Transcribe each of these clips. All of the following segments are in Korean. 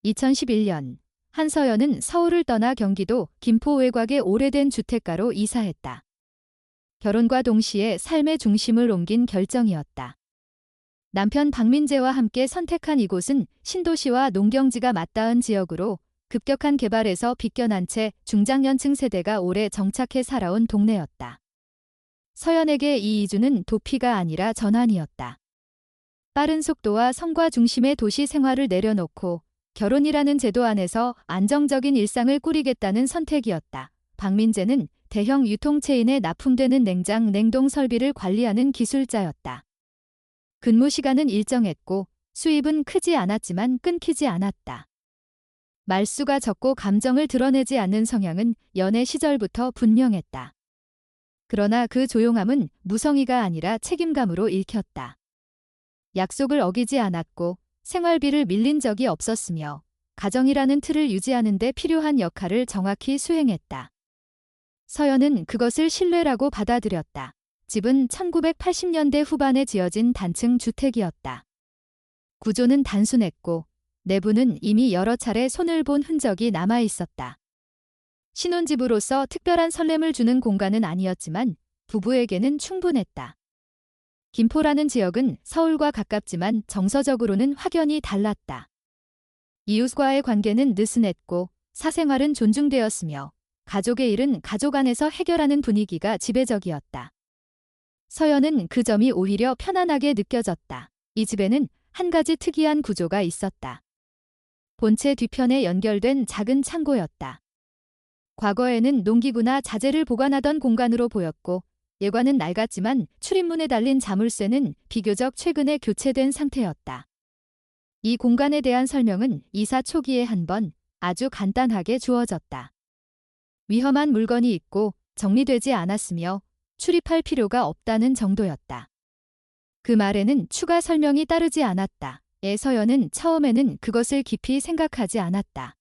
2011년 한서연은 서울을 떠나 경기도 김포 외곽의 오래된 주택가로 이사했다. 결혼과 동시에 삶의 중심을 옮긴 결정이었다. 남편 박민재와 함께 선택한 이곳은 신도시와 농경지가 맞닿은 지역으로 급격한 개발에서 빗겨난 채 중장년층 세대가 오래 정착해 살아온 동네였다. 서연에게 이 이주는 도피가 아니라 전환이었다. 빠른 속도와 성과 중심의 도시 생활을 내려놓고 결혼이라는 제도 안에서 안정적인 일상을 꾸리겠다는 선택이었다. 박민재는 대형 유통체인에 납품되는 냉장, 냉동 설비를 관리하는 기술자였다. 근무 시간은 일정했고 수입은 크지 않았지만 끊기지 않았다. 말수가 적고 감정을 드러내지 않는 성향은 연애 시절부터 분명했다. 그러나 그 조용함은 무성의가 아니라 책임감으로 읽혔다. 약속을 어기지 않았고 생활비를 밀린 적이 없었으며 가정이라는 틀을 유지하는 데 필요한 역할을 정확히 수행했다. 서연은 그것을 신뢰라고 받아들였다. 집은 1980년대 후반에 지어진 단층 주택이었다. 구조는 단순했고 내부는 이미 여러 차례 손을 본 흔적이 남아 있었다. 신혼집으로서 특별한 설렘을 주는 공간은 아니었지만 부부에게는 충분했다. 김포라는 지역은 서울과 가깝지만 정서적으로는 확연히 달랐다. 이웃과의 관계는 느슨했고 사생활은 존중되었으며 가족의 일은 가족 안에서 해결하는 분위기가 지배적이었다. 서연은 그 점이 오히려 편안하게 느껴졌다. 이 집에는 한 가지 특이한 구조가 있었다. 본체 뒤편에 연결된 작은 창고였다. 과거에는 농기구나 자재를 보관하던 공간으로 보였고 예관은 낡았지만 출입문에 달린 자물쇠는 비교적 최근에 교체된 상태였다. 이 공간에 대한 설명은 이사 초기에 한 번 아주 간단하게 주어졌다. 위험한 물건이 있고 정리되지 않았으며 출입할 필요가 없다는 정도였다. 그 말에는 추가 설명이 따르지 않았다. 서연은 처음에는 그것을 깊이 생각하지 않았다.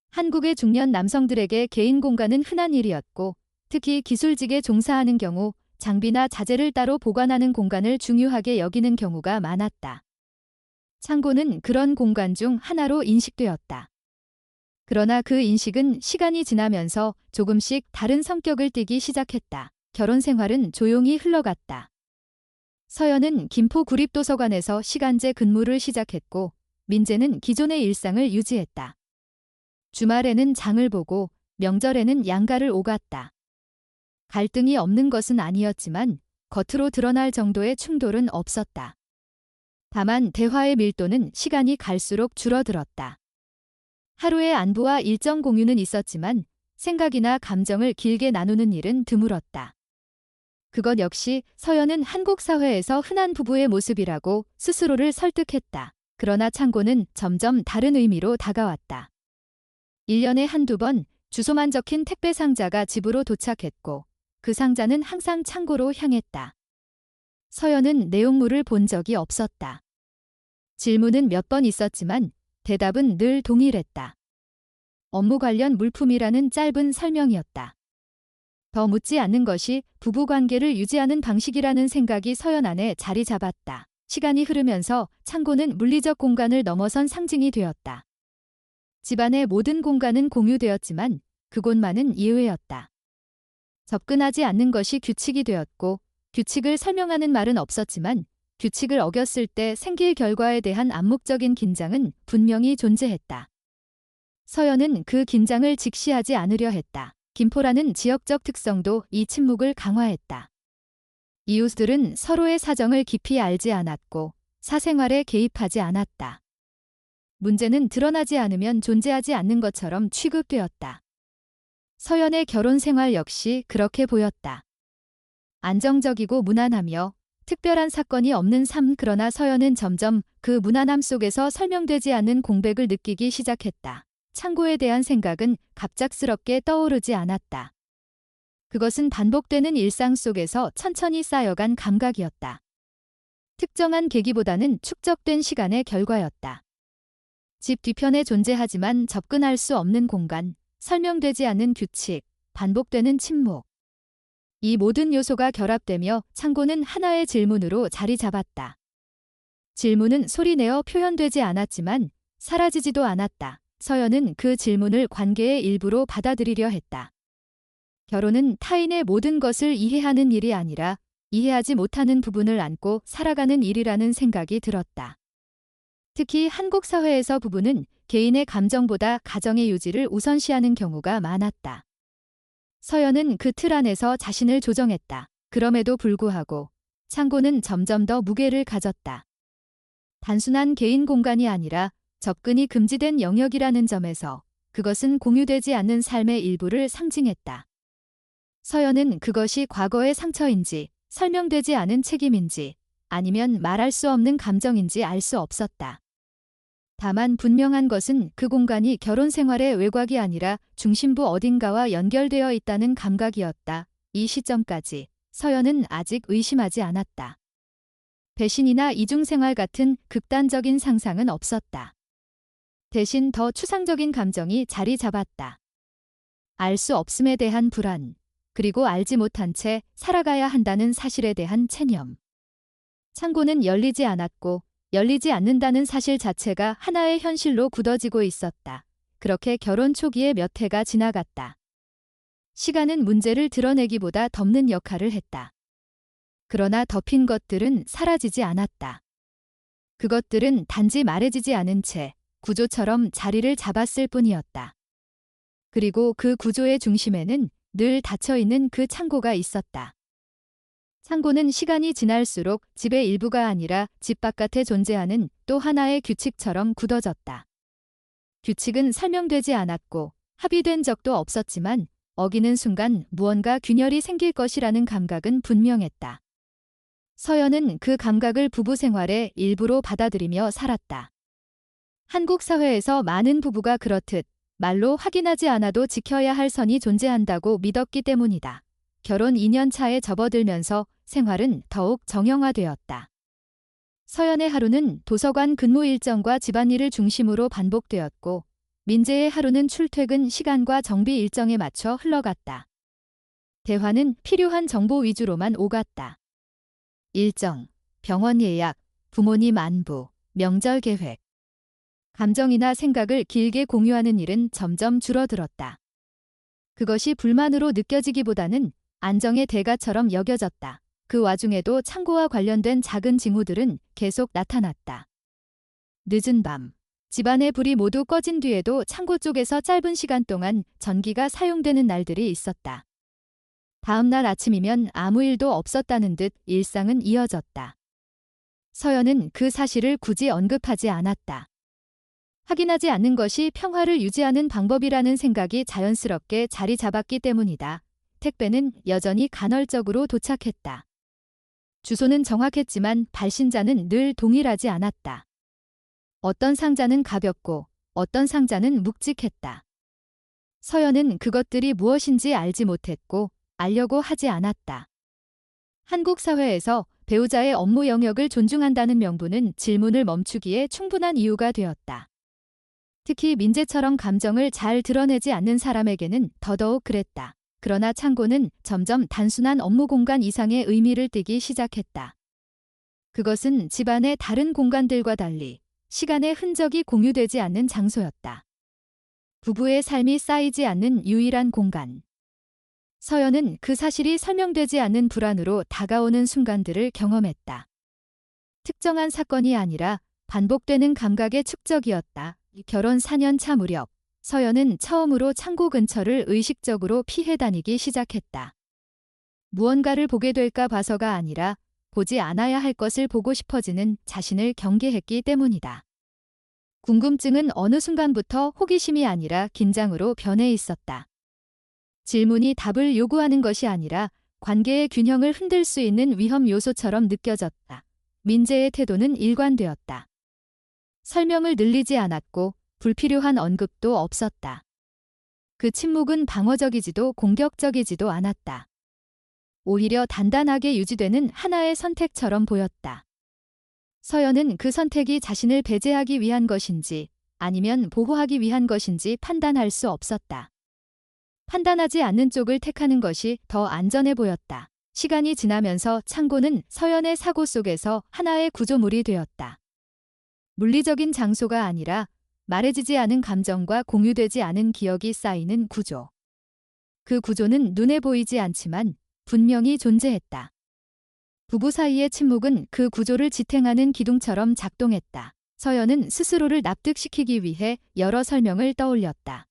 한국의 중년 남성들에게 개인 공간은 흔한 일이었고 특히 기술직에 종사하는 경우 장비나 자재를 따로 보관하는 공간을 중요하게 여기는 경우가 많았다. 창고는 그런 공간 중 하나로 인식되었다. 그러나 그 인식은 시간이 지나면서 조금씩 다른 성격을 띠기 시작했다. 결혼 생활은 조용히 흘러갔다. 서연은 김포 구립도서관에서 시간제 근무를 시작했고 민재는 기존의 일상을 유지했다. 주말에는 장을 보고 명절에는 양가를 오갔다. 갈등이 없는 것은 아니었지만 겉으로 드러날 정도의 충돌은 없었다. 다만 대화의 밀도는 시간이 갈수록 줄어들었다. 하루의 안부와 일정 공유는 있었지만 생각이나 감정을 길게 나누는 일은 드물었다. 그것 역시 서연은 한국 사회에서 흔한 부부의 모습이라고 스스로를 설득했다. 그러나 창고는 점점 다른 의미로 다가왔다. 1년에 한두 번 주소만 적힌 택배 상자가 집으로 도착했고 그 상자는 항상 창고로 향했다. 서연은 내용물을 본 적이 없었다. 질문은 몇 번 있었지만 대답은 늘 동일했다. 업무 관련 물품이라는 짧은 설명이었다. 더 묻지 않는 것이 부부관계를 유지하는 방식이라는 생각이 서연 안에 자리 잡았다. 시간이 흐르면서 창고는 물리적 공간을 넘어선 상징이 되었다. 집안의 모든 공간은 공유되었지만 그곳만은 예외였다. 접근하지 않는 것이 규칙이 되었고 규칙을 설명하는 말은 없었지만 규칙을 어겼을 때 생길 결과에 대한 암묵적인 긴장은 분명히 존재했다. 서연은 그 긴장을 직시하지 않으려 했다. 김포라는 지역적 특성도 이 침묵을 강화했다. 이웃들은 서로의 사정을 깊이 알지 않았고 사생활에 개입하지 않았다. 문제는 드러나지 않으면 존재하지 않는 것처럼 취급되었다. 서연의 결혼 생활 역시 그렇게 보였다. 안정적이고 무난하며 특별한 사건이 없는 삶. 그러나 서연은 점점 그 무난함 속에서 설명되지 않는 공백을 느끼기 시작했다. 창고에 대한 생각은 갑작스럽게 떠오르지 않았다. 그것은 반복되는 일상 속에서 천천히 쌓여간 감각이었다. 특정한 계기보다는 축적된 시간의 결과였다. 집 뒤편에 존재하지만 접근할 수 없는 공간, 설명되지 않는 규칙, 반복되는 침묵. 이 모든 요소가 결합되며 창고는 하나의 질문으로 자리 잡았다. 질문은 소리내어 표현되지 않았지만 사라지지도 않았다. 서연은 그 질문을 관계의 일부로 받아들이려 했다. 결혼은 타인의 모든 것을 이해하는 일이 아니라 이해하지 못하는 부분을 안고 살아가는 일이라는 생각이 들었다. 특히 한국 사회에서 부부는 개인의 감정보다 가정의 유지를 우선시하는 경우가 많았다. 서연은 그 틀 안에서 자신을 조정했다. 그럼에도 불구하고 창고는 점점 더 무게를 가졌다. 단순한 개인 공간이 아니라 접근이 금지된 영역이라는 점에서 그것은 공유되지 않는 삶의 일부를 상징했다. 서연은 그것이 과거의 상처인지 설명되지 않은 책임인지 아니면 말할 수 없는 감정인지 알 수 없었다. 다만 분명한 것은 그 공간이 결혼 생활의 외곽이 아니라 중심부 어딘가와 연결되어 있다는 감각이었다. 이 시점까지 서연은 아직 의심하지 않았다. 배신이나 이중생활 같은 극단적인 상상은 없었다. 대신 더 추상적인 감정이 자리 잡았다. 알 수 없음에 대한 불안, 그리고 알지 못한 채 살아가야 한다는 사실에 대한 체념. 창고는 열리지 않았고 열리지 않는다는 사실 자체가 하나의 현실로 굳어지고 있었다. 그렇게 결혼 초기에 몇 해가 지나갔다. 시간은 문제를 드러내기보다 덮는 역할을 했다. 그러나 덮인 것들은 사라지지 않았다. 그것들은 단지 말해지지 않은 채 구조처럼 자리를 잡았을 뿐이었다. 그리고 그 구조의 중심에는 늘 닫혀있는 그 창고가 있었다. 창고는 시간이 지날수록 집의 일부가 아니라 집 바깥에 존재하는 또 하나의 규칙처럼 굳어졌다. 규칙은 설명되지 않았고 합의된 적도 없었지만 어기는 순간 무언가 균열이 생길 것이라는 감각은 분명했다. 서연은 그 감각을 부부 생활의 일부로 받아들이며 살았다. 한국 사회에서 많은 부부가 그렇듯 말로 확인하지 않아도 지켜야 할 선이 존재한다고 믿었기 때문이다. 결혼 2년 차에 접어들면서 생활은 더욱 정형화되었다. 서연의 하루는 도서관 근무 일정과 집안일을 중심으로 반복되었고 민재의 하루는 출퇴근 시간과 정비 일정에 맞춰 흘러갔다. 대화는 필요한 정보 위주로만 오갔다. 일정, 병원 예약, 부모님 안부, 명절 계획. 감정이나 생각을 길게 공유하는 일은 점점 줄어들었다. 그것이 불만으로 느껴지기보다는 안정의 대가처럼 여겨졌다. 그 와중에도 창고와 관련된 작은 징후들은 계속 나타났다. 늦은 밤, 집안의 불이 모두 꺼진 뒤에도 창고 쪽에서 짧은 시간 동안 전기가 사용되는 날들이 있었다. 다음 날 아침이면 아무 일도 없었다는 듯 일상은 이어졌다. 서연은 그 사실을 굳이 언급하지 않았다. 확인하지 않는 것이 평화를 유지하는 방법이라는 생각이 자연스럽게 자리 잡았기 때문이다. 택배는 여전히 간헐적으로 도착했다. 주소는 정확했지만 발신자는 늘 동일하지 않았다. 어떤 상자는 가볍고 어떤 상자는 묵직했다. 서연은 그것들이 무엇인지 알지 못했고 알려고 하지 않았다. 한국 사회에서 배우자의 업무 영역을 존중한다는 명분은 질문을 멈추기에 충분한 이유가 되었다. 특히 민재처럼 감정을 잘 드러내지 않는 사람에게는 더더욱 그랬다. 그러나 창고는 점점 단순한 업무 공간 이상의 의미를 띠기 시작했다. 그것은 집안의 다른 공간들과 달리 시간의 흔적이 공유되지 않는 장소였다. 부부의 삶이 쌓이지 않는 유일한 공간. 서연은 그 사실이 설명되지 않는 불안으로 다가오는 순간들을 경험했다. 특정한 사건이 아니라 반복되는 감각의 축적이었다. 결혼 4년 차 무렵, 서연은 처음으로 창고 근처를 의식적으로 피해 다니기 시작했다. 무언가를 보게 될까 봐서가 아니라 보지 않아야 할 것을 보고 싶어지는 자신을 경계했기 때문이다. 궁금증은 어느 순간부터 호기심이 아니라 긴장으로 변해 있었다. 질문이 답을 요구하는 것이 아니라 관계의 균형을 흔들 수 있는 위험 요소처럼 느껴졌다. 민재의 태도는 일관되었다. 설명을 늘리지 않았고 불필요한 언급도 없었다. 그 침묵은 방어적이지도 공격적이지도 않았다. 오히려 단단하게 유지되는 하나의 선택처럼 보였다. 서연은 그 선택이 자신을 배제하기 위한 것인지 아니면 보호하기 위한 것인지 판단할 수 없었다. 판단하지 않는 쪽을 택하는 것이 더 안전해 보였다. 시간이 지나면서 창고는 서연의 사고 속에서 하나의 구조물이 되었다. 물리적인 장소가 아니라 말해지지 않은 감정과 공유되지 않은 기억이 쌓이는 구조. 그 구조는 눈에 보이지 않지만 분명히 존재했다. 부부 사이의 침묵은 그 구조를 지탱하는 기둥처럼 작동했다. 서연은 스스로를 납득시키기 위해 여러 설명을 떠올렸다.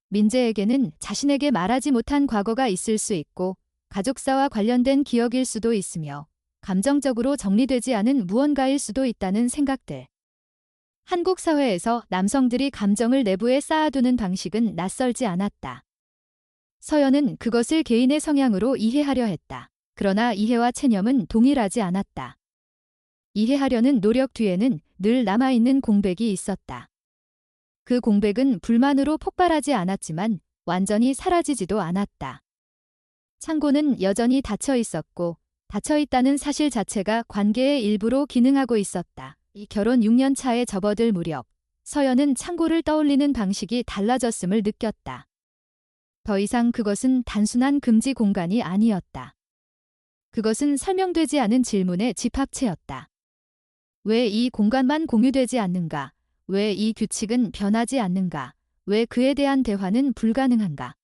민재에게는 자신에게 말하지 못한 과거가 있을 수 있고 가족사와 관련된 기억일 수도 있으며 감정적으로 정리되지 않은 무언가일 수도 있다는 생각들. 한국 사회에서 남성들이 감정을 내부에 쌓아두는 방식은 낯설지 않았다. 서연은 그것을 개인의 성향으로 이해하려 했다. 그러나 이해와 체념은 동일하지 않았다. 이해하려는 노력 뒤에는 늘 남아있는 공백이 있었다. 그 공백은 불만으로 폭발하지 않았지만 완전히 사라지지도 않았다. 창고는 여전히 닫혀 있었고 닫혀 있다는 사실 자체가 관계의 일부로 기능하고 있었다. 이 결혼 6년 차에 접어들 무렵 서연은 창고를 떠올리는 방식이 달라졌음을 느꼈다. 더 이상 그것은 단순한 금지 공간이 아니었다. 그것은 설명되지 않은 질문의 집합체였다. 왜 이 공간만 공유되지 않는가? 왜 이 규칙은 변하지 않는가? 왜 그에 대한 대화는 불가능한가?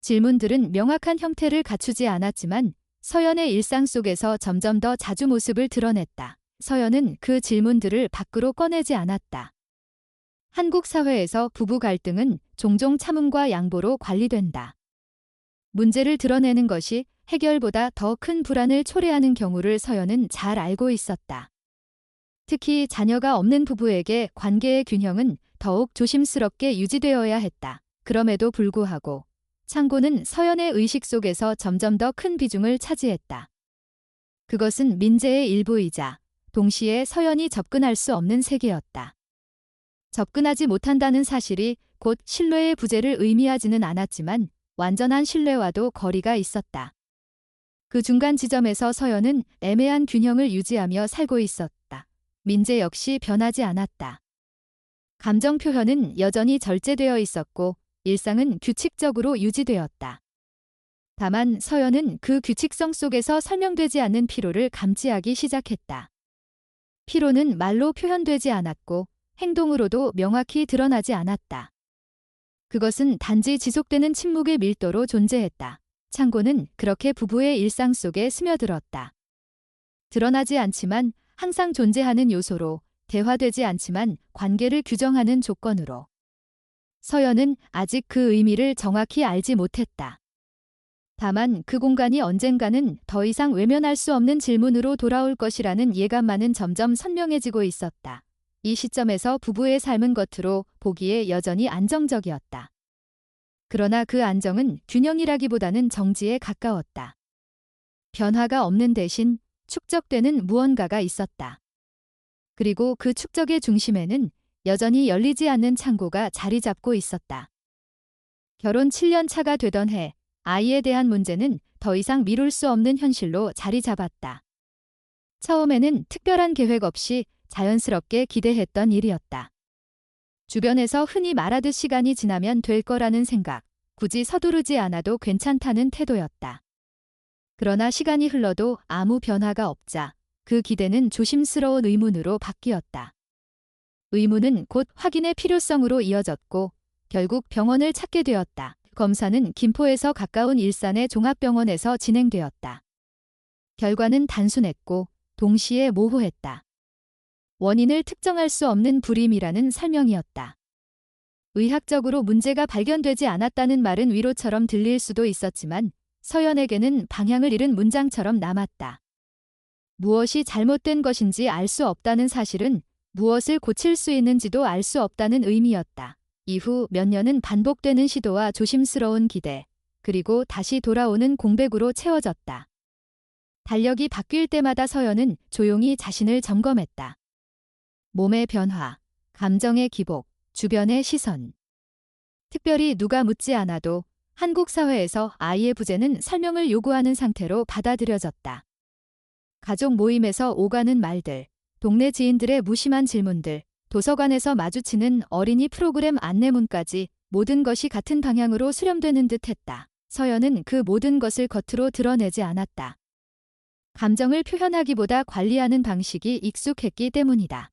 질문들은 명확한 형태를 갖추지 않았지만 서연의 일상 속에서 점점 더 자주 모습을 드러냈다. 서연은 그 질문들을 밖으로 꺼내지 않았다. 한국 사회에서 부부 갈등은 종종 참음과 양보로 관리된다. 문제를 드러내는 것이 해결보다 더 큰 불안을 초래하는 경우를 서연은 잘 알고 있었다. 특히 자녀가 없는 부부에게 관계의 균형은 더욱 조심스럽게 유지되어야 했다. 그럼에도 불구하고 창고는 서연의 의식 속에서 점점 더 큰 비중을 차지했다. 그것은 민재의 일부이자 동시에 서연이 접근할 수 없는 세계였다. 접근하지 못한다는 사실이 곧 신뢰의 부재를 의미하지는 않았지만 완전한 신뢰와도 거리가 있었다. 그 중간 지점에서 서연은 애매한 균형을 유지하며 살고 있었다. 민재 역시 변하지 않았다. 감정 표현은 여전히 절제되어 있었고 일상은 규칙적으로 유지되었다. 다만 서연은 그 규칙성 속에서 설명되지 않는 피로를 감지하기 시작했다. 피로는 말로 표현되지 않았고 행동으로도 명확히 드러나지 않았다. 그것은 단지 지속되는 침묵의 밀도로 존재했다. 창고는 그렇게 부부의 일상 속에 스며들었다. 드러나지 않지만 항상 존재하는 요소로, 대화되지 않지만 관계를 규정하는 조건으로. 서연은 아직 그 의미를 정확히 알지 못했다. 다만 그 공간이 언젠가는 더 이상 외면할 수 없는 질문으로 돌아올 것이라는 예감만은 점점 선명해지고 있었다. 이 시점에서 부부의 삶은 겉으로 보기에 여전히 안정적이었다. 그러나 그 안정은 균형이라기보다는 정지에 가까웠다. 변화가 없는 대신 축적되는 무언가가 있었다. 그리고 그 축적의 중심에는 여전히 열리지 않는 창고가 자리 잡고 있었다. 결혼 7년 차가 되던 해, 아이에 대한 문제는 더 이상 미룰 수 없는 현실로 자리 잡았다. 처음에는 특별한 계획 없이 자연스럽게 기대했던 일이었다. 주변에서 흔히 말하듯 시간이 지나면 될 거라는 생각, 굳이 서두르지 않아도 괜찮다는 태도였다. 그러나 시간이 흘러도 아무 변화가 없자 그 기대는 조심스러운 의문으로 바뀌었다. 의문은 곧 확인의 필요성으로 이어졌고 결국 병원을 찾게 되었다. 검사는 김포에서 가까운 일산의 종합병원에서 진행되었다. 결과는 단순했고 동시에 모호했다. 원인을 특정할 수 없는 불임이라는 설명이었다. 의학적으로 문제가 발견되지 않았다는 말은 위로처럼 들릴 수도 있었지만 서연에게는 방향을 잃은 문장처럼 남았다. 무엇이 잘못된 것인지 알 수 없다는 사실은 무엇을 고칠 수 있는지도 알 수 없다는 의미였다. 이후 몇 년은 반복되는 시도와 조심스러운 기대, 그리고 다시 돌아오는 공백으로 채워졌다. 달력이 바뀔 때마다 서연은 조용히 자신을 점검했다. 몸의 변화, 감정의 기복, 주변의 시선. 특별히 누가 묻지 않아도 한국 사회에서 아이의 부재는 설명을 요구하는 상태로 받아들여졌다. 가족 모임에서 오가는 말들, 동네 지인들의 무심한 질문들, 도서관에서 마주치는 어린이 프로그램 안내문까지 모든 것이 같은 방향으로 수렴되는 듯했다. 서연은 그 모든 것을 겉으로 드러내지 않았다. 감정을 표현하기보다 관리하는 방식이 익숙했기 때문이다.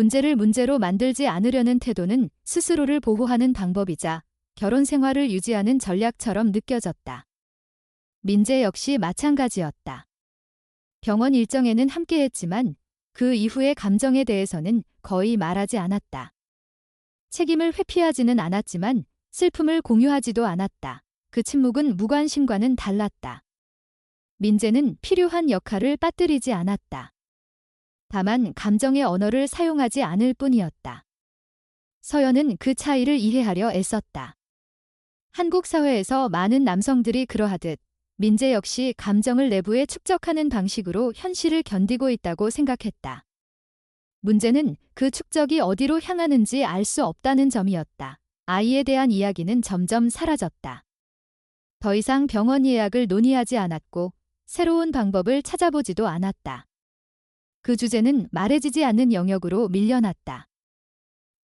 문제를 문제로 만들지 않으려는 태도는 스스로를 보호하는 방법이자 결혼 생활을 유지하는 전략처럼 느껴졌다. 민재 역시 마찬가지였다. 병원 일정에는 함께했지만 그 이후의 감정에 대해서는 거의 말하지 않았다. 책임을 회피하지는 않았지만 슬픔을 공유하지도 않았다. 그 침묵은 무관심과는 달랐다. 민재는 필요한 역할을 빠뜨리지 않았다. 다만 감정의 언어를 사용하지 않을 뿐이었다. 서연은 그 차이를 이해하려 애썼다. 한국 사회에서 많은 남성들이 그러하듯 민재 역시 감정을 내부에 축적하는 방식으로 현실을 견디고 있다고 생각했다. 문제는 그 축적이 어디로 향하는지 알 수 없다는 점이었다. 아이에 대한 이야기는 점점 사라졌다. 더 이상 병원 예약을 논의하지 않았고 새로운 방법을 찾아보지도 않았다. 그 주제는 말해지지 않는 영역으로 밀려났다.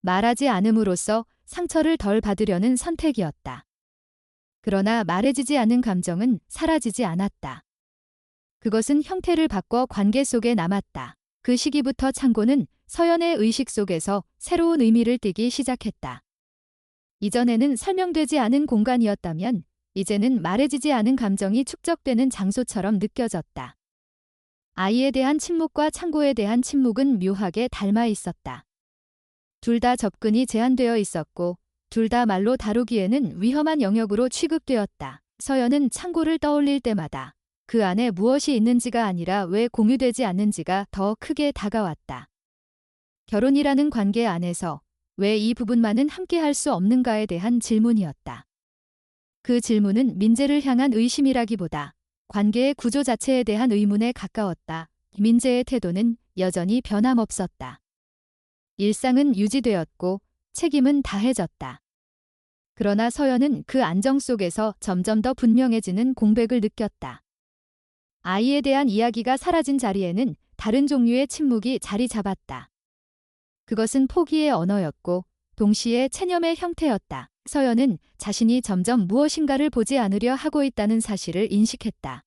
말하지 않음으로써 상처를 덜 받으려는 선택이었다. 그러나 말해지지 않은 감정은 사라지지 않았다. 그것은 형태를 바꿔 관계 속에 남았다. 그 시기부터 창고는 서연의 의식 속에서 새로운 의미를 띠기 시작했다. 이전에는 설명되지 않은 공간이었다면 이제는 말해지지 않은 감정이 축적되는 장소처럼 느껴졌다. 아이에 대한 침묵과 창고에 대한 침묵은 묘하게 닮아 있었다. 둘 다 접근이 제한되어 있었고 둘 다 말로 다루기에는 위험한 영역으로 취급되었다. 서연은 창고를 떠올릴 때마다 그 안에 무엇이 있는지가 아니라 왜 공유되지 않는지가 더 크게 다가왔다. 결혼이라는 관계 안에서 왜 이 부분만은 함께할 수 없는가에 대한 질문이었다. 그 질문은 민재를 향한 의심이라기보다 관계의 구조 자체에 대한 의문에 가까웠다. 민재의 태도는 여전히 변함없었다. 일상은 유지되었고 책임은 다해졌다. 그러나 서연은 그 안정 속에서 점점 더 분명해지는 공백을 느꼈다. 아이에 대한 이야기가 사라진 자리에는 다른 종류의 침묵이 자리 잡았다. 그것은 포기의 언어였고 동시에 체념의 형태였다. 서연은 자신이 점점 무엇인가를 보지 않으려 하고 있다는 사실을 인식했다.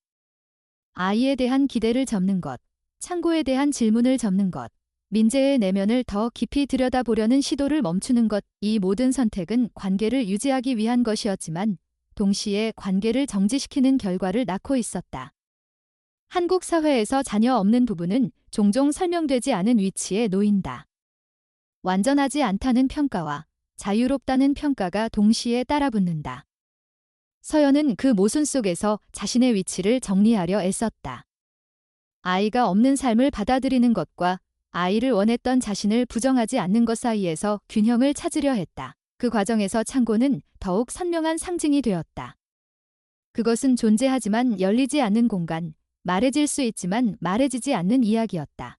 아이에 대한 기대를 접는 것, 창고에 대한 질문을 접는 것, 민재의 내면을 더 깊이 들여다보려는 시도를 멈추는 것, 이 모든 선택은 관계를 유지하기 위한 것이었지만 동시에 관계를 정지시키는 결과를 낳고 있었다. 한국 사회에서 자녀 없는 부부는 종종 설명되지 않은 위치에 놓인다. 완전하지 않다는 평가와 자유롭다는 평가가 동시에 따라붙는다. 서연은 그 모순 속에서 자신의 위치를 정리하려 애썼다. 아이가 없는 삶을 받아들이는 것과 아이를 원했던 자신을 부정하지 않는 것 사이에서 균형을 찾으려 했다. 그 과정에서 창고는 더욱 선명한 상징이 되었다. 그것은 존재하지만 열리지 않는 공간, 말해질 수 있지만 말해지지 않는 이야기였다.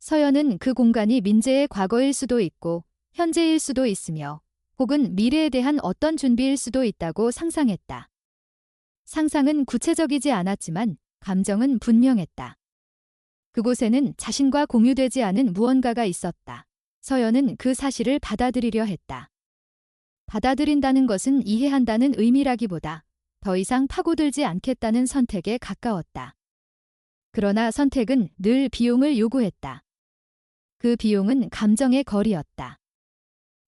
서연은 그 공간이 민재의 과거일 수도 있고 현재일 수도 있으며 혹은 미래에 대한 어떤 준비일 수도 있다고 상상했다. 상상은 구체적이지 않았지만 감정은 분명했다. 그곳에는 자신과 공유되지 않은 무언가가 있었다. 서연은 그 사실을 받아들이려 했다. 받아들인다는 것은 이해한다는 의미라기보다 더 이상 파고들지 않겠다는 선택에 가까웠다. 그러나 선택은 늘 비용을 요구했다. 그 비용은 감정의 거리였다.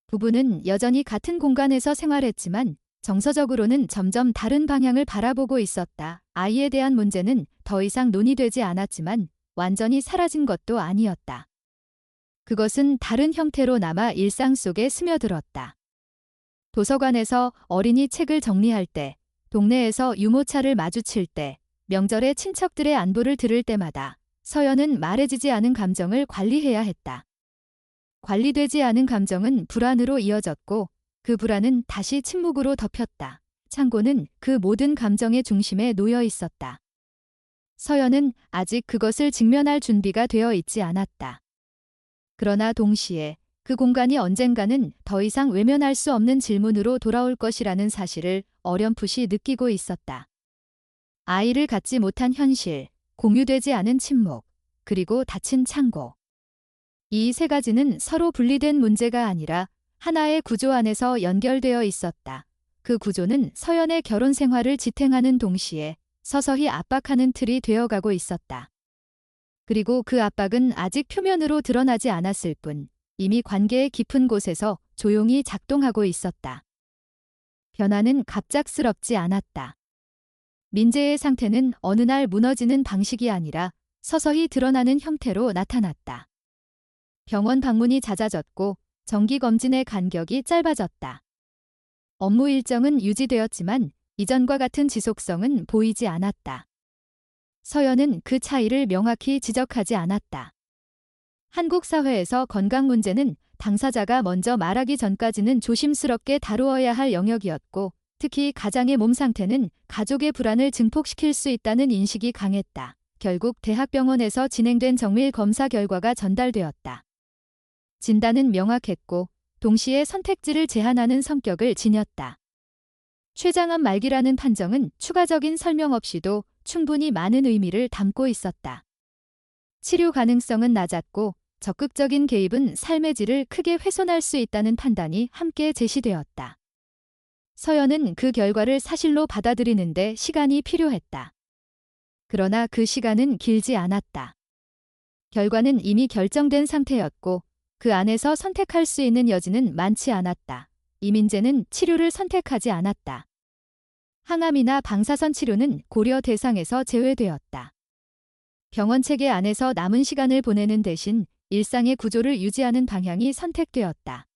부부는 여전히 같은 공간에서 생활했지만 정서적으로는 점점 다른 방향을 바라보고 있었다. 아이에 대한 문제는 더 이상 논의되지 않았지만 완전히 사라진 것도 아니었다. 그것은 다른 형태로 남아 일상 속에 스며들었다. 도서관에서 어린이 책을 정리할 때, 동네에서 유모차를 마주칠 때, 명절에 친척들의 안부를 들을 때마다 서연은 말해지지 않은 감정을 관리해야 했다. 관리되지 않은 감정은 불안으로 이어졌고 그 불안은 다시 침묵으로 덮였다. 창고는 그 모든 감정의 중심에 놓여 있었다. 서연은 아직 그것을 직면할 준비가 되어 있지 않았다. 그러나 동시에 그 공간이 언젠가는 더 이상 외면할 수 없는 질문으로 돌아올 것이라는 사실을 어렴풋이 느끼고 있었다. 아이를 갖지 못한 현실, 공유되지 않은 침묵, 그리고 닫힌 창고. 이 세 가지는 서로 분리된 문제가 아니라 하나의 구조 안에서 연결되어 있었다. 그 구조는 서연의 결혼 생활을 지탱하는 동시에 서서히 압박하는 틀이 되어가고 있었다. 그리고 그 압박은 아직 표면으로 드러나지 않았을 뿐 이미 관계의 깊은 곳에서 조용히 작동하고 있었다. 변화는 갑작스럽지 않았다. 민재의 상태는 어느 날 무너지는 방식이 아니라 서서히 드러나는 형태로 나타났다. 병원 방문이 잦아졌고 정기검진의 간격이 짧아졌다. 업무 일정은 유지되었지만 이전과 같은 지속성은 보이지 않았다. 서연은 그 차이를 명확히 지적하지 않았다. 한국 사회에서 건강 문제는 당사자가 먼저 말하기 전까지는 조심스럽게 다루어야 할 영역이었고, 특히 가장의 몸 상태는 가족의 불안을 증폭시킬 수 있다는 인식이 강했다. 결국 대학병원에서 진행된 정밀 검사 결과가 전달되었다. 진단은 명확했고 동시에 선택지를 제한하는 성격을 지녔다. 췌장암 말기라는 판정은 추가적인 설명 없이도 충분히 많은 의미를 담고 있었다. 치료 가능성은 낮았고 적극적인 개입은 삶의 질을 크게 훼손할 수 있다는 판단이 함께 제시되었다. 서연은 그 결과를 사실로 받아들이는데 시간이 필요했다. 그러나 그 시간은 길지 않았다. 결과는 이미 결정된 상태였고 그 안에서 선택할 수 있는 여지는 많지 않았다. 이민재는 치료를 선택하지 않았다. 항암이나 방사선 치료는 고려 대상에서 제외되었다. 병원 체계 안에서 남은 시간을 보내는 대신 일상의 구조를 유지하는 방향이 선택되었다.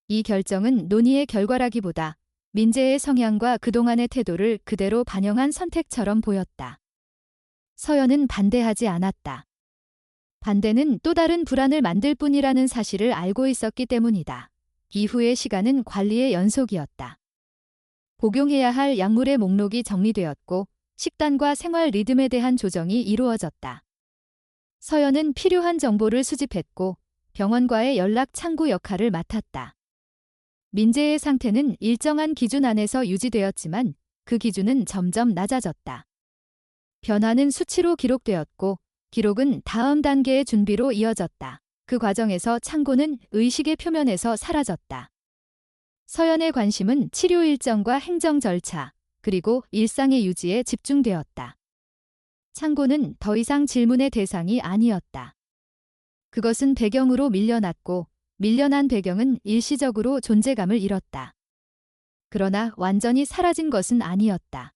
이 결정은 논의의 결과라기보다 민재의 성향과 그동안의 태도를 그대로 반영한 선택처럼 보였다. 서연은 반대하지 않았다. 반대는 또 다른 불안을 만들 뿐이라는 사실을 알고 있었기 때문이다. 이후의 시간은 관리의 연속이었다. 복용해야 할 약물의 목록이 정리되었고 식단과 생활 리듬에 대한 조정이 이루어졌다. 서연은 필요한 정보를 수집했고 병원과의 연락 창구 역할을 맡았다. 민재의 상태는 일정한 기준 안에서 유지되었지만 그 기준은 점점 낮아졌다. 변화는 수치로 기록되었고 기록은 다음 단계의 준비로 이어졌다. 그 과정에서 창고는 의식의 표면에서 사라졌다. 서연의 관심은 치료 일정과 행정 절차, 그리고 일상의 유지에 집중되었다. 창고는 더 이상 질문의 대상이 아니었다. 그것은 배경으로 밀려났고 밀려난 배경은 일시적으로 존재감을 잃었다. 그러나 완전히 사라진 것은 아니었다.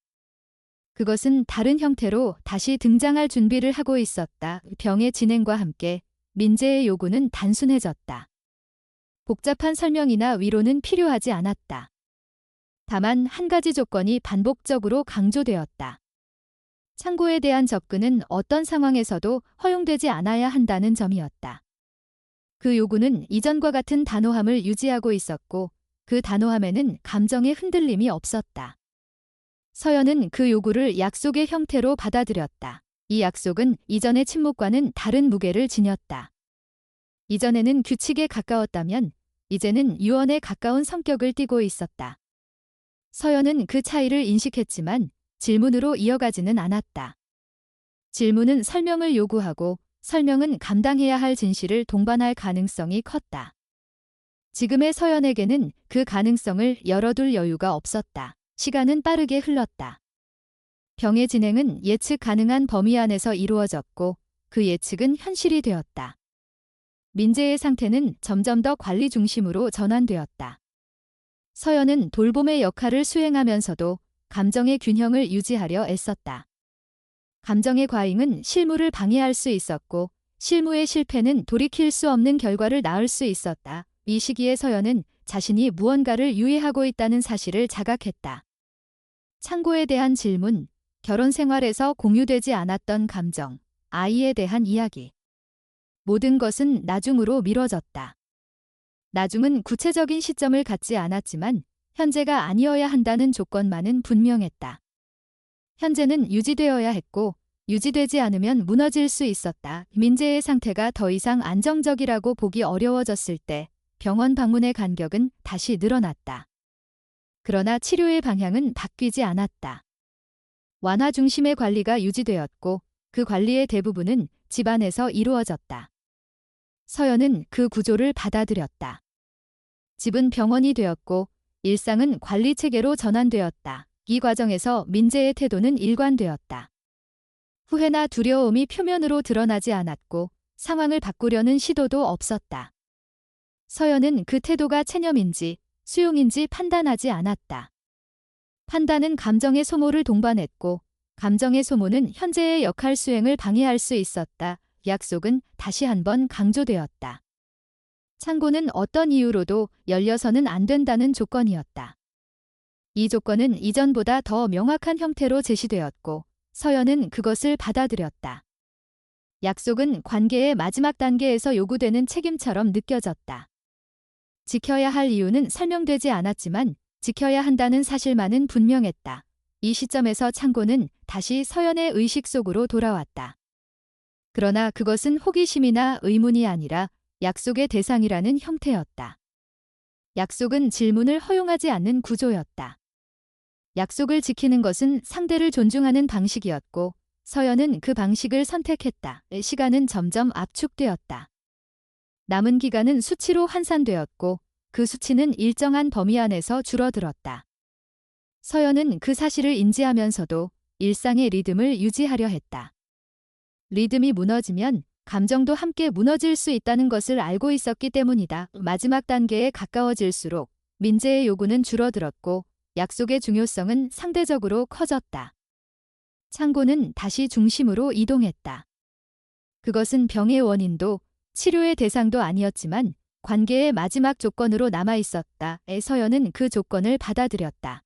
그것은 다른 형태로 다시 등장할 준비를 하고 있었다. 병의 진행과 함께 민재의 요구는 단순해졌다. 복잡한 설명이나 위로는 필요하지 않았다. 다만 한 가지 조건이 반복적으로 강조되었다. 창고에 대한 접근은 어떤 상황에서도 허용되지 않아야 한다는 점이었다. 그 요구는 이전과 같은 단호함을 유지하고 있었고 그 단호함에는 감정의 흔들림이 없었다. 서연은 그 요구를 약속의 형태로 받아들였다. 이 약속은 이전의 침묵과는 다른 무게를 지녔다. 이전에는 규칙에 가까웠다면 이제는 유언에 가까운 성격을 띠고 있었다. 서연은 그 차이를 인식했지만 질문으로 이어가지는 않았다. 질문은 설명을 요구하고 설명은 감당해야 할 진실을 동반할 가능성이 컸다. 지금의 서연에게는 그 가능성을 열어둘 여유가 없었다. 시간은 빠르게 흘렀다. 병의 진행은 예측 가능한 범위 안에서 이루어졌고 그 예측은 현실이 되었다. 민재의 상태는 점점 더 관리 중심으로 전환되었다. 서연은 돌봄의 역할을 수행하면서도 감정의 균형을 유지하려 애썼다. 감정의 과잉은 실무를 방해할 수 있었고 실무의 실패는 돌이킬 수 없는 결과를 낳을 수 있었다. 이 시기에 서연은 자신이 무언가를 유예하고 있다는 사실을 자각했다. 창고에 대한 질문, 결혼 생활에서 공유되지 않았던 감정, 아이에 대한 이야기. 모든 것은 나중으로 미뤄졌다. 나중은 구체적인 시점을 갖지 않았지만 현재가 아니어야 한다는 조건만은 분명했다. 현재는 유지되어야 했고 유지되지 않으면 무너질 수 있었다. 민재의 상태가 더 이상 안정적이라고 보기 어려워졌을 때 병원 방문의 간격은 다시 늘어났다. 그러나 치료의 방향은 바뀌지 않았다. 완화 중심의 관리가 유지되었고 그 관리의 대부분은 집안에서 이루어졌다. 서연은 그 구조를 받아들였다. 집은 병원이 되었고 일상은 관리 체계로 전환되었다. 이 과정에서 민재의 태도는 일관되었다. 후회나 두려움이 표면으로 드러나지 않았고 상황을 바꾸려는 시도도 없었다. 서연은 그 태도가 체념인지 수용인지 판단하지 않았다. 판단은 감정의 소모를 동반했고 감정의 소모는 현재의 역할 수행을 방해할 수 있었다. 약속은 다시 한번 강조되었다. 창고는 어떤 이유로도 열려서는 안 된다는 조건이었다. 이 조건은 이전보다 더 명확한 형태로 제시되었고 서연은 그것을 받아들였다. 약속은 관계의 마지막 단계에서 요구되는 책임처럼 느껴졌다. 지켜야 할 이유는 설명되지 않았지만 지켜야 한다는 사실만은 분명했다. 이 시점에서 창고는 다시 서연의 의식 속으로 돌아왔다. 그러나 그것은 호기심이나 의문이 아니라 약속의 대상이라는 형태였다. 약속은 질문을 허용하지 않는 구조였다. 약속을 지키는 것은 상대를 존중하는 방식이었고 서연은 그 방식을 선택했다. 시간은 점점 압축되었다. 남은 기간은 수치로 환산되었고 그 수치는 일정한 범위 안에서 줄어들었다. 서연은 그 사실을 인지하면서도 일상의 리듬을 유지하려 했다. 리듬이 무너지면 감정도 함께 무너질 수 있다는 것을 알고 있었기 때문이다. 마지막 단계에 가까워질수록 민재의 요구는 줄어들었고 약속의 중요성은 상대적으로 커졌다. 창고는 다시 중심으로 이동했다. 그것은 병의 원인도 치료의 대상도 아니었지만 관계의 마지막 조건으로 남아있었다. 서연은 그 조건을 받아들였다.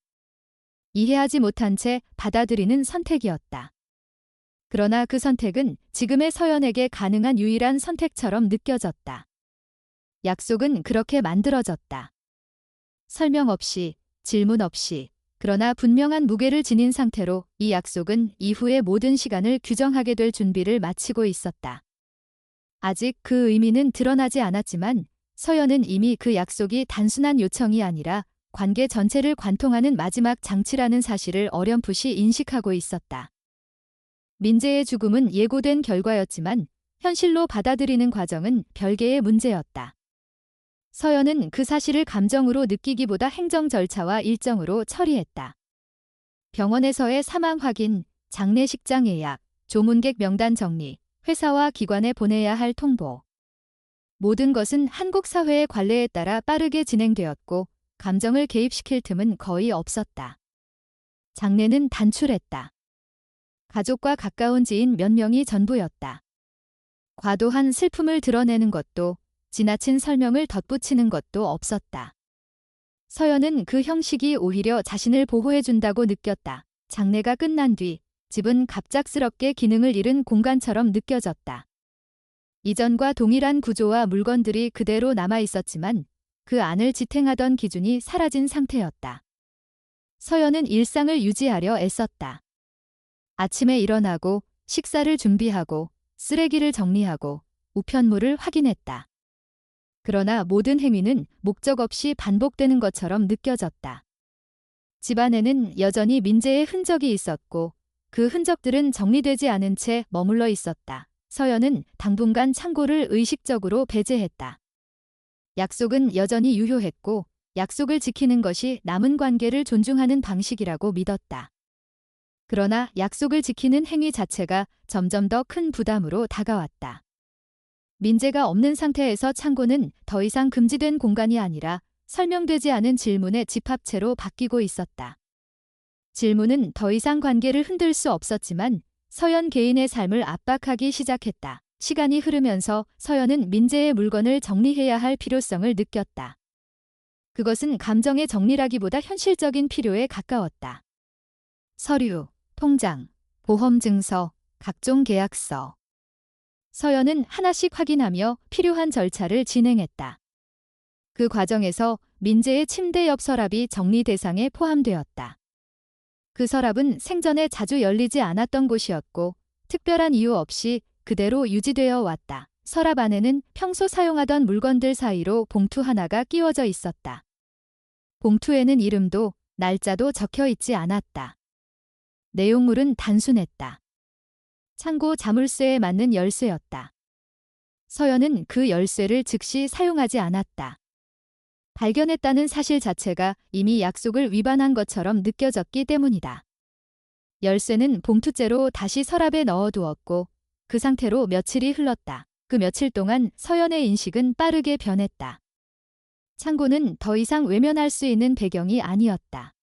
이해하지 못한 채 받아들이는 선택이었다. 그러나 그 선택은 지금의 서연에게 가능한 유일한 선택처럼 느껴졌다. 약속은 그렇게 만들어졌다. 설명 없이, 질문 없이, 그러나 분명한 무게를 지닌 상태로 이 약속은 이후의 모든 시간을 규정하게 될 준비를 마치고 있었다. 아직 그 의미는 드러나지 않았지만 서연은 이미 그 약속이 단순한 요청이 아니라 관계 전체를 관통하는 마지막 장치라는 사실을 어렴풋이 인식하고 있었다. 민재의 죽음은 예고된 결과였지만 현실로 받아들이는 과정은 별개의 문제였다. 서연은 그 사실을 감정으로 느끼기보다 행정 절차와 일정으로 처리했다. 병원에서의 사망 확인, 장례식장 예약, 조문객 명단 정리, 회사와 기관에 보내야 할 통보. 모든 것은 한국 사회의 관례에 따라 빠르게 진행되었고 감정을 개입시킬 틈은 거의 없었다. 장례는 단출했다. 가족과 가까운 지인 몇 명이 전부였다. 과도한 슬픔을 드러내는 것도 지나친 설명을 덧붙이는 것도 없었다. 서연은 그 형식이 오히려 자신을 보호해준다고 느꼈다. 장례가 끝난 뒤 집은 갑작스럽게 기능을 잃은 공간처럼 느껴졌다. 이전과 동일한 구조와 물건들이 그대로 남아있었지만 그 안을 지탱하던 기준이 사라진 상태였다. 서연은 일상을 유지하려 애썼다. 아침에 일어나고 식사를 준비하고 쓰레기를 정리하고 우편물을 확인했다. 그러나 모든 행위는 목적 없이 반복되는 것처럼 느껴졌다. 집안에는 여전히 민재의 흔적이 있었고 그 흔적들은 정리되지 않은 채 머물러 있었다. 서연은 당분간 창고를 의식적으로 배제했다. 약속은 여전히 유효했고 약속을 지키는 것이 남은 관계를 존중하는 방식이라고 믿었다. 그러나 약속을 지키는 행위 자체가 점점 더 큰 부담으로 다가왔다. 민재가 없는 상태에서 창고는 더 이상 금지된 공간이 아니라 설명되지 않은 질문의 집합체로 바뀌고 있었다. 질문은 더 이상 관계를 흔들 수 없었지만 서연 개인의 삶을 압박하기 시작했다. 시간이 흐르면서 서연은 민재의 물건을 정리해야 할 필요성을 느꼈다. 그것은 감정의 정리라기보다 현실적인 필요에 가까웠다. 서류, 통장, 보험증서, 각종 계약서. 서연은 하나씩 확인하며 필요한 절차를 진행했다. 그 과정에서 민재의 침대 옆 서랍이 정리 대상에 포함되었다. 그 서랍은 생전에 자주 열리지 않았던 곳이었고 특별한 이유 없이 그대로 유지되어 왔다. 서랍 안에는 평소 사용하던 물건들 사이로 봉투 하나가 끼워져 있었다. 봉투에는 이름도 날짜도 적혀 있지 않았다. 내용물은 단순했다. 창고 자물쇠에 맞는 열쇠였다. 서연은 그 열쇠를 즉시 사용하지 않았다. 발견했다는 사실 자체가 이미 약속을 위반한 것처럼 느껴졌기 때문이다. 열쇠는 봉투째로 다시 서랍에 넣어두었고 그 상태로 며칠이 흘렀다. 그 며칠 동안 서연의 인식은 빠르게 변했다. 창고는 더 이상 외면할 수 있는 배경이 아니었다.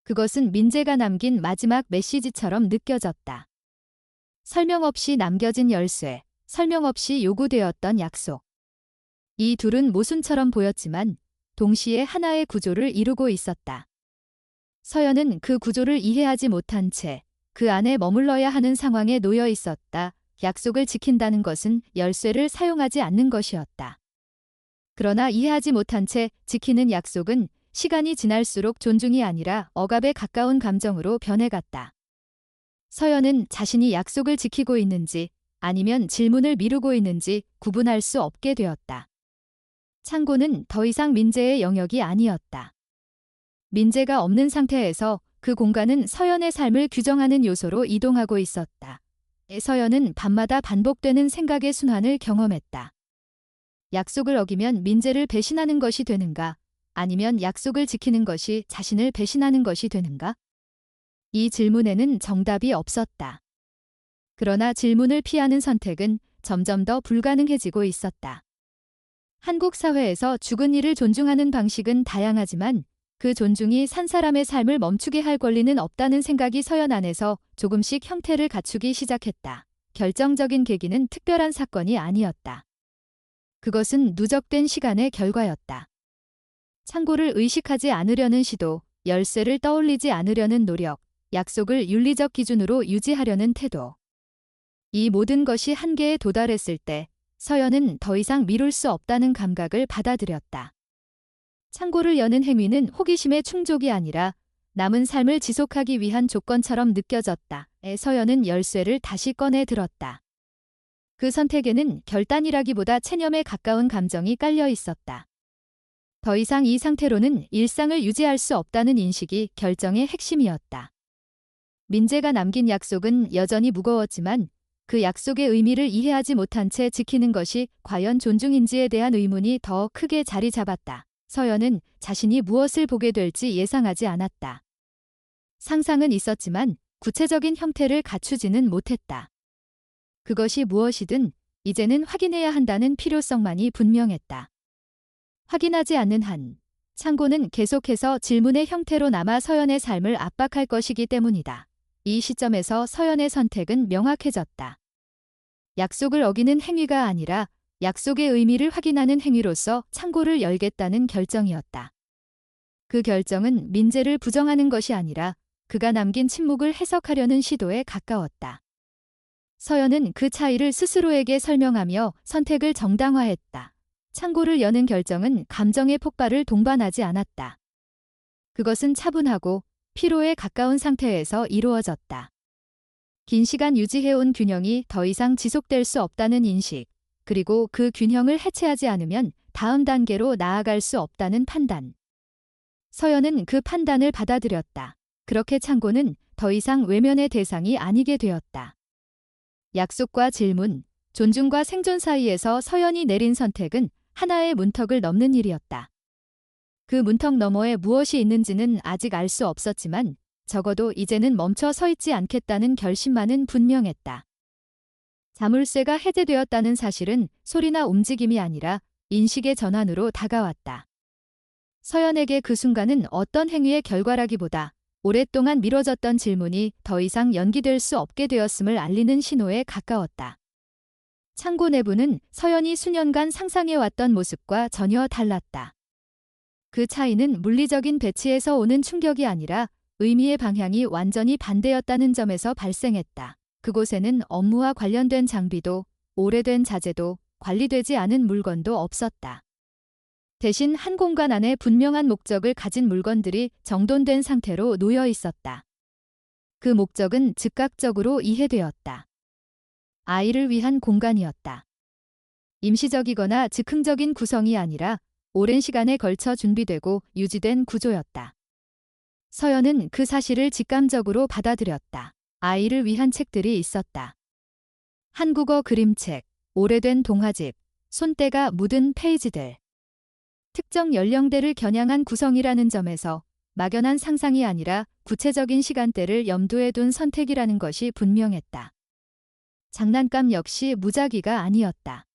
그것은 민재가 남긴 마지막 메시지처럼 느껴졌다. 설명 없이 남겨진 열쇠, 설명 없이 요구되었던 약속. 이 둘은 모순처럼 보였지만 동시에 하나의 구조를 이루고 있었다. 서연은 그 구조를 이해하지 못한 채 그 안에 머물러야 하는 상황에 놓여 있었다. 약속을 지킨다는 것은 열쇠를 사용하지 않는 것이었다. 그러나 이해하지 못한 채 지키는 약속은 시간이 지날수록 존중이 아니라 억압에 가까운 감정으로 변해갔다. 서연은 자신이 약속을 지키고 있는지 아니면 질문을 미루고 있는지 구분할 수 없게 되었다. 창고는 더 이상 민재의 영역이 아니었다. 민재가 없는 상태에서 그 공간은 서연의 삶을 규정하는 요소로 이동하고 있었다. 서연은 밤마다 반복되는 생각의 순환을 경험했다. 약속을 어기면 민재를 배신하는 것이 되는가? 아니면 약속을 지키는 것이 자신을 배신하는 것이 되는가? 이 질문에는 정답이 없었다. 그러나 질문을 피하는 선택은 점점 더 불가능해지고 있었다. 한국 사회에서 죽은 이를 존중하는 방식은 다양하지만 그 존중이 산 사람의 삶을 멈추게 할 권리는 없다는 생각이 서연 안에서 조금씩 형태를 갖추기 시작했다. 결정적인 계기는 특별한 사건이 아니었다. 그것은 누적된 시간의 결과였다. 창고를 의식하지 않으려는 시도, 열쇠를 떠올리지 않으려는 노력, 약속을 윤리적 기준으로 유지하려는 태도. 이 모든 것이 한계에 도달했을 때 서연은 더 이상 미룰 수 없다는 감각을 받아들였다. 창고를 여는 행위는 호기심의 충족이 아니라 남은 삶을 지속하기 위한 조건처럼 느껴졌다. 서연은 열쇠를 다시 꺼내 들었다. 그 선택에는 결단이라기보다 체념에 가까운 감정이 깔려 있었다. 더 이상 이 상태로는 일상을 유지할 수 없다는 인식이 결정의 핵심이었다. 민재가 남긴 약속은 여전히 무거웠지만 그 약속의 의미를 이해하지 못한 채 지키는 것이 과연 존중인지에 대한 의문이 더 크게 자리 잡았다. 서연은 자신이 무엇을 보게 될지 예상하지 않았다. 상상은 있었지만 구체적인 형태를 갖추지는 못했다. 그것이 무엇이든 이제는 확인해야 한다는 필요성만이 분명했다. 확인하지 않는 한 창고는 계속해서 질문의 형태로 남아 서연의 삶을 압박할 것이기 때문이다. 이 시점에서 서연의 선택은 명확해졌다. 약속을 어기는 행위가 아니라 약속의 의미를 확인하는 행위로서 창고를 열겠다는 결정이었다. 그 결정은 민재를 부정하는 것이 아니라 그가 남긴 침묵을 해석하려는 시도에 가까웠다. 서연은 그 차이를 스스로에게 설명하며 선택을 정당화했다. 창고를 여는 결정은 감정의 폭발을 동반하지 않았다. 그것은 차분하고 피로에 가까운 상태에서 이루어졌다. 긴 시간 유지해온 균형이 더 이상 지속될 수 없다는 인식, 그리고 그 균형을 해체하지 않으면 다음 단계로 나아갈 수 없다는 판단. 서연은 그 판단을 받아들였다. 그렇게 창고는 더 이상 외면의 대상이 아니게 되었다. 약속과 질문, 존중과 생존 사이에서 서연이 내린 선택은 하나의 문턱을 넘는 일이었다. 그 문턱 너머에 무엇이 있는지는 아직 알 수 없었지만 적어도 이제는 멈춰 서 있지 않겠다는 결심만은 분명했다. 자물쇠가 해제되었다는 사실은 소리나 움직임이 아니라 인식의 전환으로 다가왔다. 서연에게 그 순간은 어떤 행위의 결과라기보다 오랫동안 미뤄졌던 질문이 더 이상 연기될 수 없게 되었음을 알리는 신호에 가까웠다. 창고 내부는 서연이 수년간 상상해왔던 모습과 전혀 달랐다. 그 차이는 물리적인 배치에서 오는 충격이 아니라 의미의 방향이 완전히 반대였다는 점에서 발생했다. 그곳에는 업무와 관련된 장비도, 오래된 자재도, 관리되지 않은 물건도 없었다. 대신 한 공간 안에 분명한 목적을 가진 물건들이 정돈된 상태로 놓여 있었다. 그 목적은 즉각적으로 이해되었다. 아이를 위한 공간이었다. 임시적이거나 즉흥적인 구성이 아니라 오랜 시간에 걸쳐 준비되고 유지된 구조였다. 서연은 그 사실을 직감적으로 받아들였다. 아이를 위한 책들이 있었다. 한국어 그림책, 오래된 동화집, 손때가 묻은 페이지들. 특정 연령대를 겨냥한 구성이라는 점에서 막연한 상상이 아니라 구체적인 시간대를 염두에 둔 선택이라는 것이 분명했다. 장난감 역시 무작위가 아니었다.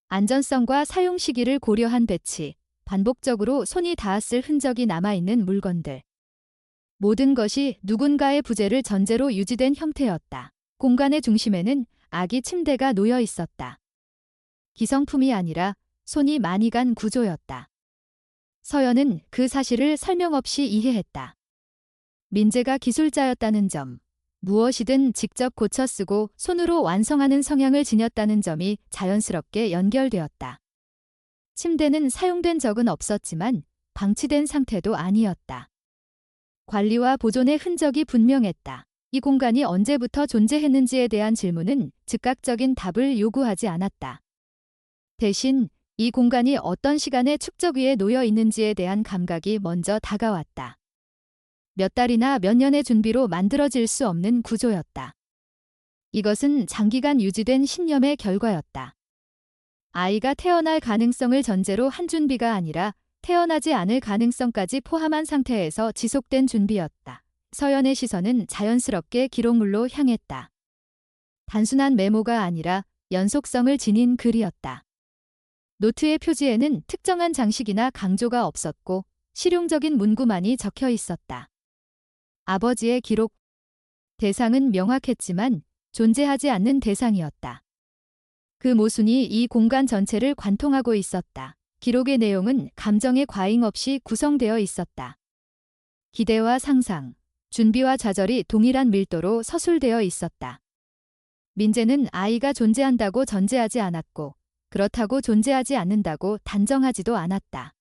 안전성과 사용 시기를 고려한 배치, 반복적으로 손이 닿았을 흔적이 남아있는 물건들. 모든 것이 누군가의 부재를 전제로 유지된 형태였다. 공간의 중심에는 아기 침대가 놓여 있었다. 기성품이 아니라 손이 많이 간 구조였다. 서연은 그 사실을 설명 없이 이해했다. 민재가 기술자였다는 점, 무엇이든 직접 고쳐 쓰고 손으로 완성하는 성향을 지녔다는 점이 자연스럽게 연결되었다. 침대는 사용된 적은 없었지만 방치된 상태도 아니었다. 관리와 보존의 흔적이 분명했다. 이 공간이 언제부터 존재했는지에 대한 질문은 즉각적인 답을 요구하지 않았다. 대신 이 공간이 어떤 시간의 축적 위에 놓여 있는지에 대한 감각이 먼저 다가왔다. 몇 달이나 몇 년의 준비로 만들어질 수 없는 구조였다. 이것은 장기간 유지된 신념의 결과였다. 아이가 태어날 가능성을 전제로 한 준비가 아니라 태어나지 않을 가능성까지 포함한 상태에서 지속된 준비였다. 서연의 시선은 자연스럽게 기록물로 향했다. 단순한 메모가 아니라 연속성을 지닌 글이었다. 노트의 표지에는 특정한 장식이나 강조가 없었고 실용적인 문구만이 적혀 있었다. 아버지의 기록. 대상은 명확했지만 존재하지 않는 대상이었다. 그 모순이 이 공간 전체를 관통하고 있었다. 기록의 내용은 감정의 과잉 없이 구성되어 있었다. 기대와 상상, 준비와 좌절이 동일한 밀도로 서술되어 있었다. 민재는 아이가 존재한다고 전제하지 않았고 그렇다고 존재하지 않는다고 단정하지도 않았다.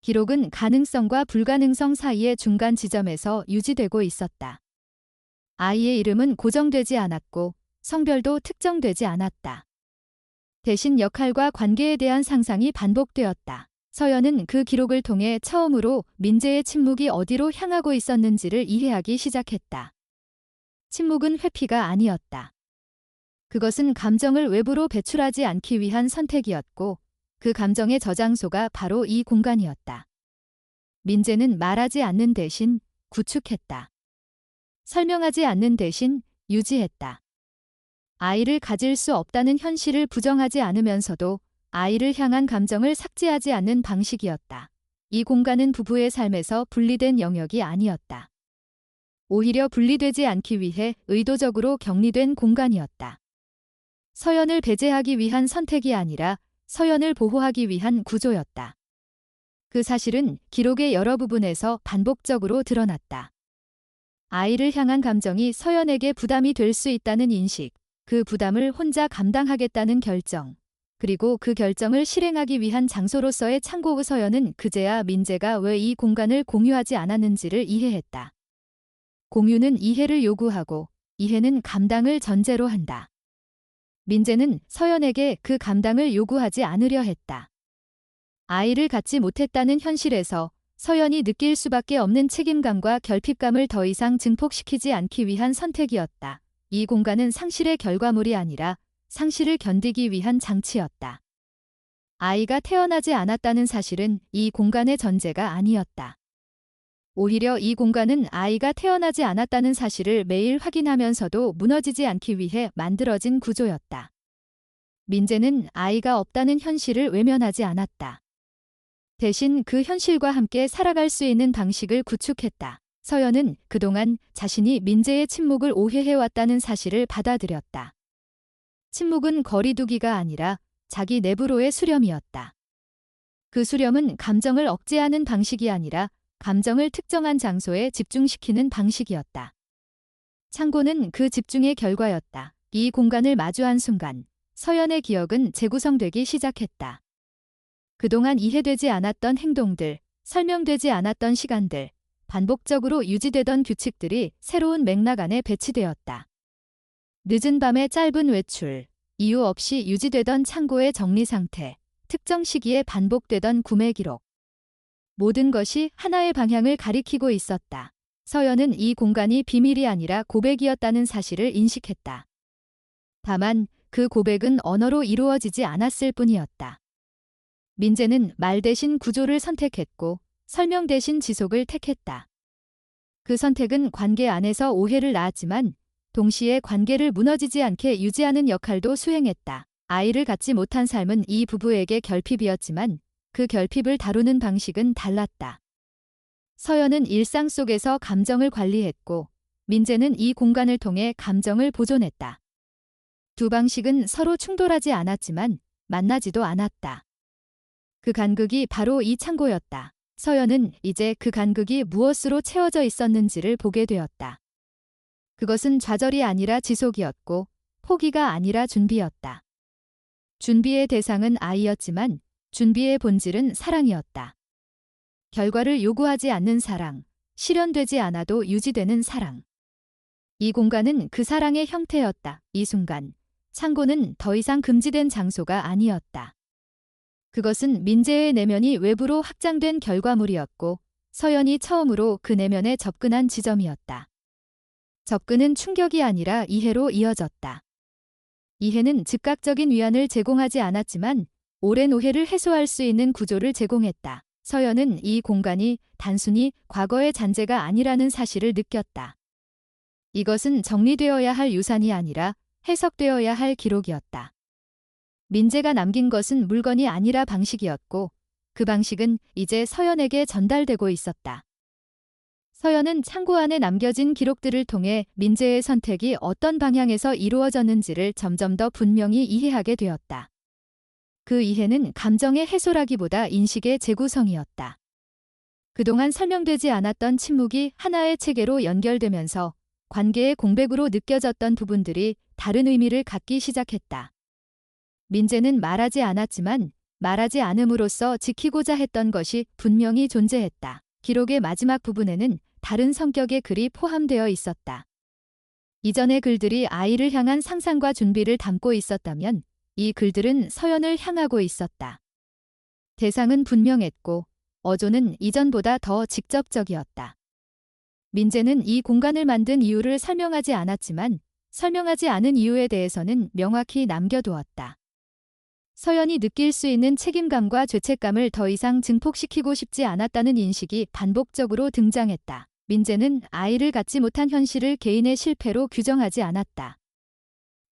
기록은 가능성과 불가능성 사이의 중간 지점에서 유지되고 있었다. 아이의 이름은 고정되지 않았고 성별도 특정되지 않았다. 대신 역할과 관계에 대한 상상이 반복되었다. 서연은 그 기록을 통해 처음으로 민재의 침묵이 어디로 향하고 있었는지를 이해하기 시작했다. 침묵은 회피가 아니었다. 그것은 감정을 외부로 배출하지 않기 위한 선택이었고 그 감정의 저장소가 바로 이 공간이었다. 민재는 말하지 않는 대신 구축했다. 설명하지 않는 대신 유지했다. 아이를 가질 수 없다는 현실을 부정하지 않으면서도 아이를 향한 감정을 삭제하지 않는 방식이었다. 이 공간은 부부의 삶에서 분리된 영역이 아니었다. 오히려 분리되지 않기 위해 의도적으로 격리된 공간이었다. 서연을 배제하기 위한 선택이 아니라 서연을 보호하기 위한 구조였다. 그 사실은 기록의 여러 부분에서 반복적으로 드러났다. 아이를 향한 감정이 서연에게 부담이 될 수 있다는 인식, 그 부담을 혼자 감당하겠다는 결정, 그리고 그 결정을 실행하기 위한 장소로서의 창고. 서연은 그제야 민재가 왜 이 공간을 공유하지 않았는지를 이해했다. 공유는 이해를 요구하고 이해는 감당을 전제로 한다. 민재는 서연에게 그 감당을 요구하지 않으려 했다. 아이를 갖지 못했다는 현실에서 서연이 느낄 수밖에 없는 책임감과 결핍감을 더 이상 증폭시키지 않기 위한 선택이었다. 이 공간은 상실의 결과물이 아니라 상실을 견디기 위한 장치였다. 아이가 태어나지 않았다는 사실은 이 공간의 전제가 아니었다. 오히려 이 공간은 아이가 태어나지 않았다는 사실을 매일 확인하면서도 무너지지 않기 위해 만들어진 구조였다. 민재는 아이가 없다는 현실을 외면하지 않았다. 대신 그 현실과 함께 살아갈 수 있는 방식을 구축했다. 서연은 그동안 자신이 민재의 침묵을 오해해왔다는 사실을 받아들였다. 침묵은 거리두기가 아니라 자기 내부로의 수렴이었다. 그 수렴은 감정을 억제하는 방식이 아니라 감정을 특정한 장소에 집중시키는 방식이었다. 창고는 그 집중의 결과였다. 이 공간을 마주한 순간 서연의 기억은 재구성되기 시작했다. 그동안 이해되지 않았던 행동들, 설명되지 않았던 시간들, 반복적으로 유지되던 규칙들이 새로운 맥락 안에 배치되었다. 늦은 밤의 짧은 외출, 이유 없이 유지되던 창고의 정리 상태, 특정 시기에 반복되던 구매 기록. 모든 것이 하나의 방향을 가리키고 있었다. 서연은 이 공간이 비밀이 아니라 고백이었다는 사실을 인식했다. 다만 그 고백은 언어로 이루어지지 않았을 뿐이었다. 민재는 말 대신 구조를 선택했고 설명 대신 지속을 택했다. 그 선택은 관계 안에서 오해를 낳았지만 동시에 관계를 무너지지 않게 유지하는 역할도 수행했다. 아이를 갖지 못한 삶은 이 부부에게 결핍이었지만 그 결핍을 다루는 방식은 달랐다. 서연은 일상 속에서 감정을 관리했고 민재는 이 공간을 통해 감정을 보존했다. 두 방식은 서로 충돌하지 않았지만 만나지도 않았다. 그 간극이 바로 이 창고였다. 서연은 이제 그 간극이 무엇으로 채워져 있었는지를 보게 되었다. 그것은 좌절이 아니라 지속이었고 포기가 아니라 준비였다. 준비의 대상은 아이였지만 준비의 본질은 사랑이었다. 결과를 요구하지 않는 사랑, 실현되지 않아도 유지되는 사랑. 이 공간은 그 사랑의 형태였다. 이 순간, 창고는 더 이상 금지된 장소가 아니었다. 그것은 민재의 내면이 외부로 확장된 결과물이었고 서연이 처음으로 그 내면에 접근한 지점이었다. 접근은 충격이 아니라 이해로 이어졌다. 이해는 즉각적인 위안을 제공하지 않았지만 오랜 오해를 해소할 수 있는 구조를 제공했다. 서연은 이 공간이 단순히 과거의 잔재가 아니라는 사실을 느꼈다. 이것은 정리되어야 할 유산이 아니라 해석되어야 할 기록이었다. 민재가 남긴 것은 물건이 아니라 방식이었고 그 방식은 이제 서연에게 전달되고 있었다. 서연은 창고 안에 남겨진 기록들을 통해 민재의 선택이 어떤 방향에서 이루어졌는지를 점점 더 분명히 이해하게 되었다. 그 이해는 감정의 해소라기보다 인식의 재구성이었다. 그동안 설명되지 않았던 침묵이 하나의 체계로 연결되면서 관계의 공백으로 느껴졌던 부분들이 다른 의미를 갖기 시작했다. 민재는 말하지 않았지만 말하지 않음으로써 지키고자 했던 것이 분명히 존재했다. 기록의 마지막 부분에는 다른 성격의 글이 포함되어 있었다. 이전의 글들이 아이를 향한 상상과 준비를 담고 있었다면 이 글들은 서연을 향하고 있었다. 대상은 분명했고 어조는 이전보다 더 직접적이었다. 민재는 이 공간을 만든 이유를 설명하지 않았지만 설명하지 않은 이유에 대해서는 명확히 남겨두었다. 서연이 느낄 수 있는 책임감과 죄책감을 더 이상 증폭시키고 싶지 않았다는 인식이 반복적으로 등장했다. 민재는 아이를 갖지 못한 현실을 개인의 실패로 규정하지 않았다.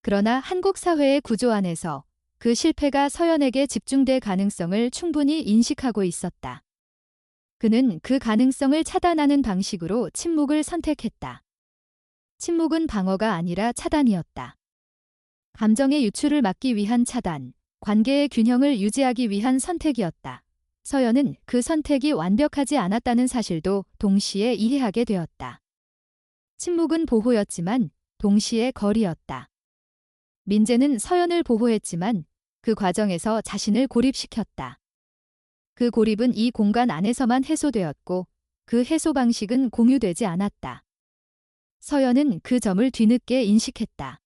그러나 한국 사회의 구조 안에서 그 실패가 서연에게 집중될 가능성을 충분히 인식하고 있었다. 그는 그 가능성을 차단하는 방식으로 침묵을 선택했다. 침묵은 방어가 아니라 차단이었다. 감정의 유출을 막기 위한 차단, 관계의 균형을 유지하기 위한 선택이었다. 서연은 그 선택이 완벽하지 않았다는 사실도 동시에 이해하게 되었다. 침묵은 보호였지만 동시에 거리였다. 민재는 서연을 보호했지만 그 과정에서 자신을 고립시켰다. 그 고립은 이 공간 안에서만 해소되었고 그 해소 방식은 공유되지 않았다. 서연은 그 점을 뒤늦게 인식했다.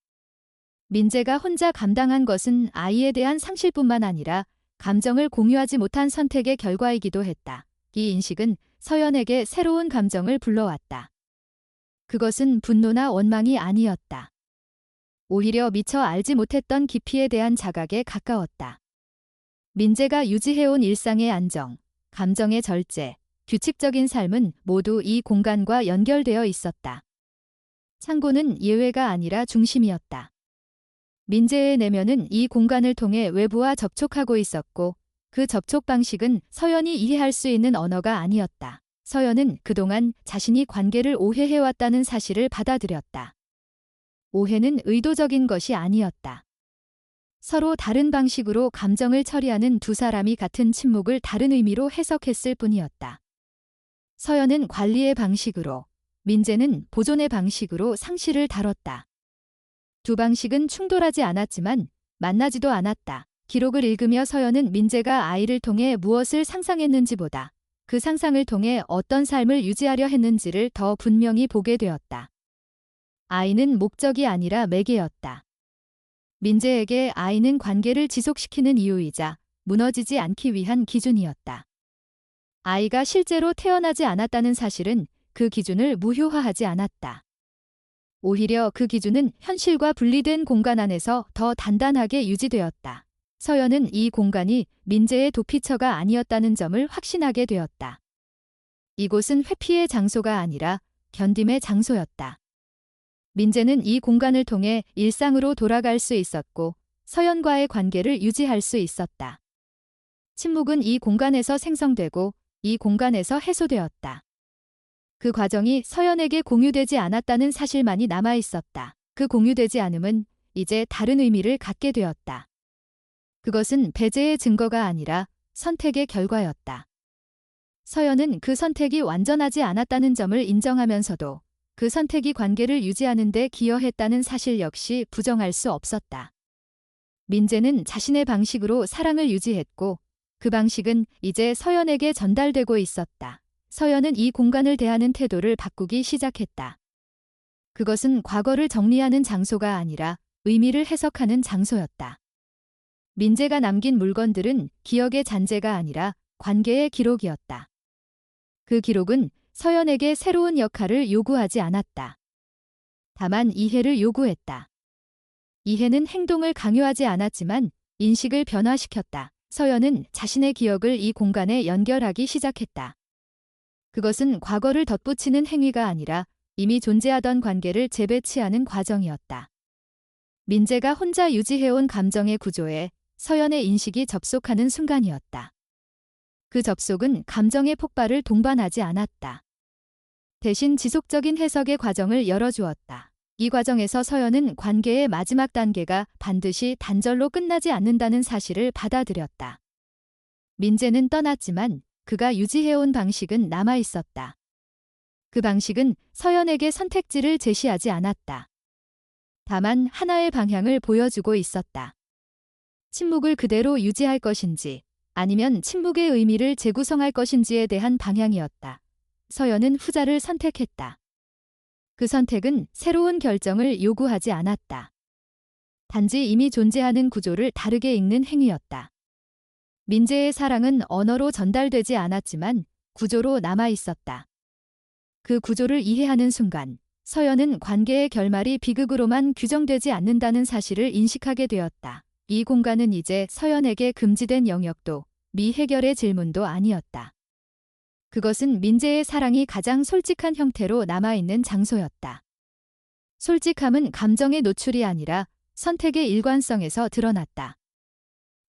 민재가 혼자 감당한 것은 아이에 대한 상실뿐만 아니라 감정을 공유하지 못한 선택의 결과이기도 했다. 이 인식은 서연에게 새로운 감정을 불러왔다. 그것은 분노나 원망이 아니었다. 오히려 미처 알지 못했던 깊이에 대한 자각에 가까웠다. 민재가 유지해온 일상의 안정, 감정의 절제, 규칙적인 삶은 모두 이 공간과 연결되어 있었다. 창고는 예외가 아니라 중심이었다. 민재의 내면은 이 공간을 통해 외부와 접촉하고 있었고 그 접촉 방식은 서연이 이해할 수 있는 언어가 아니었다. 서연은 그동안 자신이 관계를 오해해왔다는 사실을 받아들였다. 오해는 의도적인 것이 아니었다. 서로 다른 방식으로 감정을 처리하는 두 사람이 같은 침묵을 다른 의미로 해석했을 뿐이었다. 서연은 관리의 방식으로, 민재는 보존의 방식으로 상실을 다뤘다. 두 방식은 충돌하지 않았지만 만나지도 않았다. 기록을 읽으며 서연은 민재가 아이를 통해 무엇을 상상했는지보다 그 상상을 통해 어떤 삶을 유지하려 했는지를 더 분명히 보게 되었다. 아이는 목적이 아니라 매개였다. 민재에게 아이는 관계를 지속시키는 이유이자 무너지지 않기 위한 기준이었다. 아이가 실제로 태어나지 않았다는 사실은 그 기준을 무효화하지 않았다. 오히려 그 기준은 현실과 분리된 공간 안에서 더 단단하게 유지되었다. 서연은 이 공간이 민재의 도피처가 아니었다는 점을 확신하게 되었다. 이곳은 회피의 장소가 아니라 견딤의 장소였다. 민재는 이 공간을 통해 일상으로 돌아갈 수 있었고 서연과의 관계를 유지할 수 있었다. 침묵은 이 공간에서 생성되고 이 공간에서 해소되었다. 그 과정이 서연에게 공유되지 않았다는 사실만이 남아 있었다. 그 공유되지 않음은 이제 다른 의미를 갖게 되었다. 그것은 배제의 증거가 아니라 선택의 결과였다. 서연은 그 선택이 완전하지 않았다는 점을 인정하면서도 그 선택이 관계를 유지하는 데 기여했다는 사실 역시 부정할 수 없었다. 민재는 자신의 방식으로 사랑을 유지했고 그 방식은 이제 서연에게 전달되고 있었다. 서연은 이 공간을 대하는 태도를 바꾸기 시작했다. 그것은 과거를 정리하는 장소가 아니라 의미를 해석하는 장소였다. 민재가 남긴 물건들은 기억의 잔재가 아니라 관계의 기록이었다. 그 기록은 서연에게 새로운 역할을 요구하지 않았다. 다만 이해를 요구했다. 이해는 행동을 강요하지 않았지만 인식을 변화시켰다. 서연은 자신의 기억을 이 공간에 연결하기 시작했다. 그것은 과거를 덧붙이는 행위가 아니라 이미 존재하던 관계를 재배치하는 과정이었다. 민재가 혼자 유지해온 감정의 구조에 서연의 인식이 접속하는 순간이었다. 그 접속은 감정의 폭발을 동반하지 않았다. 대신 지속적인 해석의 과정을 열어주었다. 이 과정에서 서연은 관계의 마지막 단계가 반드시 단절로 끝나지 않는다는 사실을 받아들였다. 민재는 떠났지만 그가 유지해온 방식은 남아있었다. 그 방식은 서연에게 선택지를 제시하지 않았다. 다만 하나의 방향을 보여주고 있었다. 침묵을 그대로 유지할 것인지 아니면 침묵의 의미를 재구성할 것인지에 대한 방향이었다. 서연은 후자를 선택했다. 그 선택은 새로운 결정을 요구하지 않았다. 단지 이미 존재하는 구조를 다르게 읽는 행위였다. 민재의 사랑은 언어로 전달되지 않았지만 구조로 남아 있었다. 그 구조를 이해하는 순간 서연은 관계의 결말이 비극으로만 규정되지 않는다는 사실을 인식하게 되었다. 이 공간은 이제 서연에게 금지된 영역도 미해결의 질문도 아니었다. 그것은 민재의 사랑이 가장 솔직한 형태로 남아있는 장소였다. 솔직함은 감정의 노출이 아니라 선택의 일관성에서 드러났다.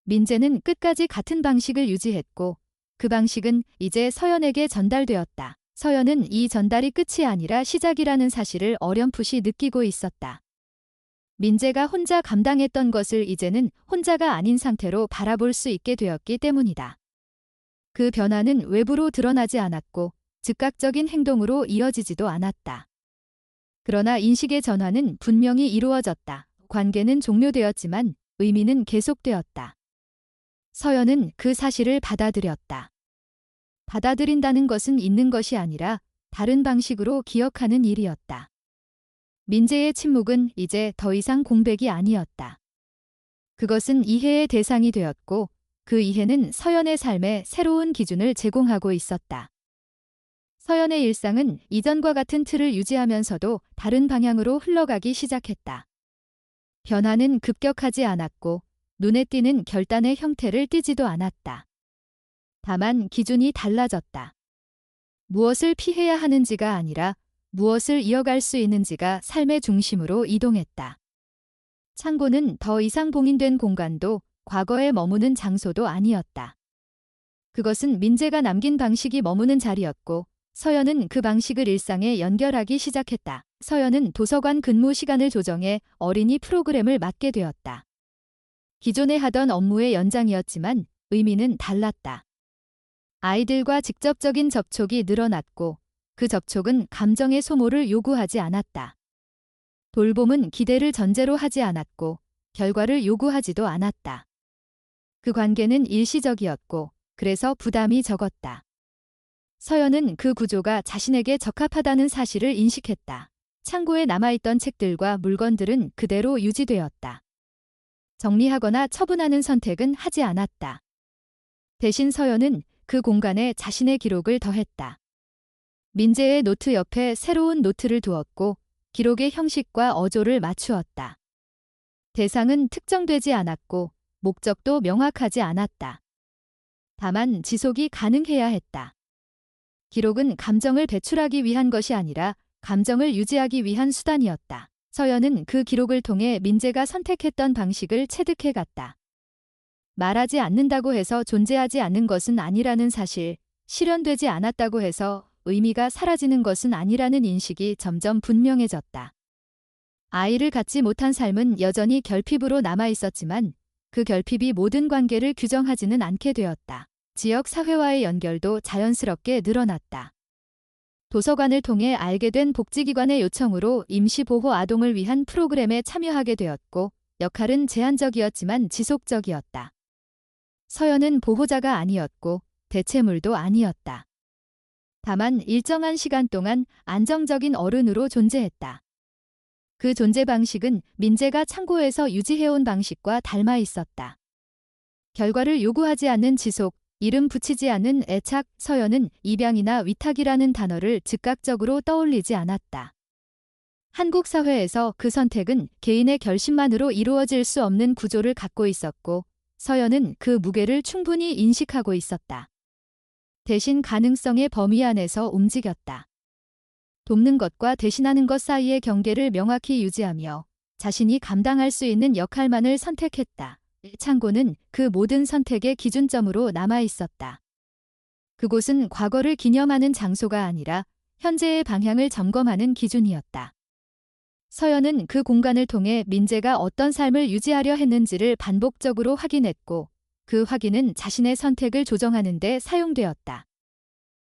민재는 끝까지 같은 방식을 유지했고 그 방식은 이제 서연에게 전달되었다. 서연은 이 전달이 끝이 아니라 시작이라는 사실을 어렴풋이 느끼고 있었다. 민재가 혼자 감당했던 것을 이제는 혼자가 아닌 상태로 바라볼 수 있게 되었기 때문이다. 그 변화는 외부로 드러나지 않았고 즉각적인 행동으로 이어지지도 않았다. 그러나 인식의 전환은 분명히 이루어졌다. 관계는 종료되었지만 의미는 계속되었다. 서연은 그 사실을 받아들였다. 받아들인다는 것은 잊는 것이 아니라 다른 방식으로 기억하는 일이었다. 민재의 침묵은 이제 더 이상 공백이 아니었다. 그것은 이해의 대상이 되었고 그 이해는 서연의 삶에 새로운 기준을 제공하고 있었다. 서연의 일상은 이전과 같은 틀을 유지하면서도 다른 방향으로 흘러가기 시작했다. 변화는 급격하지 않았고 눈에 띄는 결단의 형태를 띠지도 않았다. 다만 기준이 달라졌다. 무엇을 피해야 하는지가 아니라 무엇을 이어갈 수 있는지가 삶의 중심으로 이동했다. 창고는 더 이상 봉인된 공간도 과거에 머무는 장소도 아니었다. 그것은 민재가 남긴 방식이 머무는 자리였고 서연은 그 방식을 일상에 연결하기 시작했다. 서연은 도서관 근무 시간을 조정해 어린이 프로그램을 맡게 되었다. 기존에 하던 업무의 연장이었지만 의미는 달랐다. 아이들과 직접적인 접촉이 늘어났고 그 접촉은 감정의 소모를 요구하지 않았다. 돌봄은 기대를 전제로 하지 않았고 결과를 요구하지도 않았다. 그 관계는 일시적이었고 그래서 부담이 적었다. 서연은 그 구조가 자신에게 적합하다는 사실을 인식했다. 창고에 남아있던 책들과 물건들은 그대로 유지되었다. 정리하거나 처분하는 선택은 하지 않았다. 대신 서연은 그 공간에 자신의 기록을 더했다. 민재의 노트 옆에 새로운 노트를 두었고 기록의 형식과 어조를 맞추었다. 대상은 특정되지 않았고 목적도 명확하지 않았다. 다만 지속이 가능해야 했다. 기록은 감정을 배출하기 위한 것이 아니라 감정을 유지하기 위한 수단이었다. 서연은 그 기록을 통해 민재가 선택했던 방식을 체득해 갔다. 말하지 않는다고 해서 존재하지 않는 것은 아니라는 사실, 실현되지 않았다고 해서 의미가 사라지는 것은 아니라는 인식이 점점 분명해졌다. 아이를 갖지 못한 삶은 여전히 결핍으로 남아 있었지만 그 결핍이 모든 관계를 규정하지는 않게 되었다. 지역 사회와의 연결도 자연스럽게 늘어났다. 도서관을 통해 알게 된 복지기관의 요청으로 임시보호 아동을 위한 프로그램에 참여하게 되었고 역할은 제한적이었지만 지속적이었다. 서연은 보호자가 아니었고 대체물도 아니었다. 다만 일정한 시간 동안 안정적인 어른으로 존재했다. 그 존재 방식은 민재가 창고에서 유지해온 방식과 닮아 있었다. 결과를 요구하지 않는 지속, 이름 붙이지 않는 애착, 서연은 입양이나 위탁이라는 단어를 즉각적으로 떠올리지 않았다. 한국 사회에서 그 선택은 개인의 결심만으로 이루어질 수 없는 구조를 갖고 있었고 서연은 그 무게를 충분히 인식하고 있었다. 대신 가능성의 범위 안에서 움직였다. 돕는 것과 대신하는 것 사이의 경계를 명확히 유지하며 자신이 감당할 수 있는 역할만을 선택했다. 창고는 그 모든 선택의 기준점으로 남아 있었다. 그곳은 과거를 기념하는 장소가 아니라 현재의 방향을 점검하는 기준이었다. 서연은 그 공간을 통해 민재가 어떤 삶을 유지하려 했는지를 반복적으로 확인했고 그 확인은 자신의 선택을 조정하는 데 사용되었다.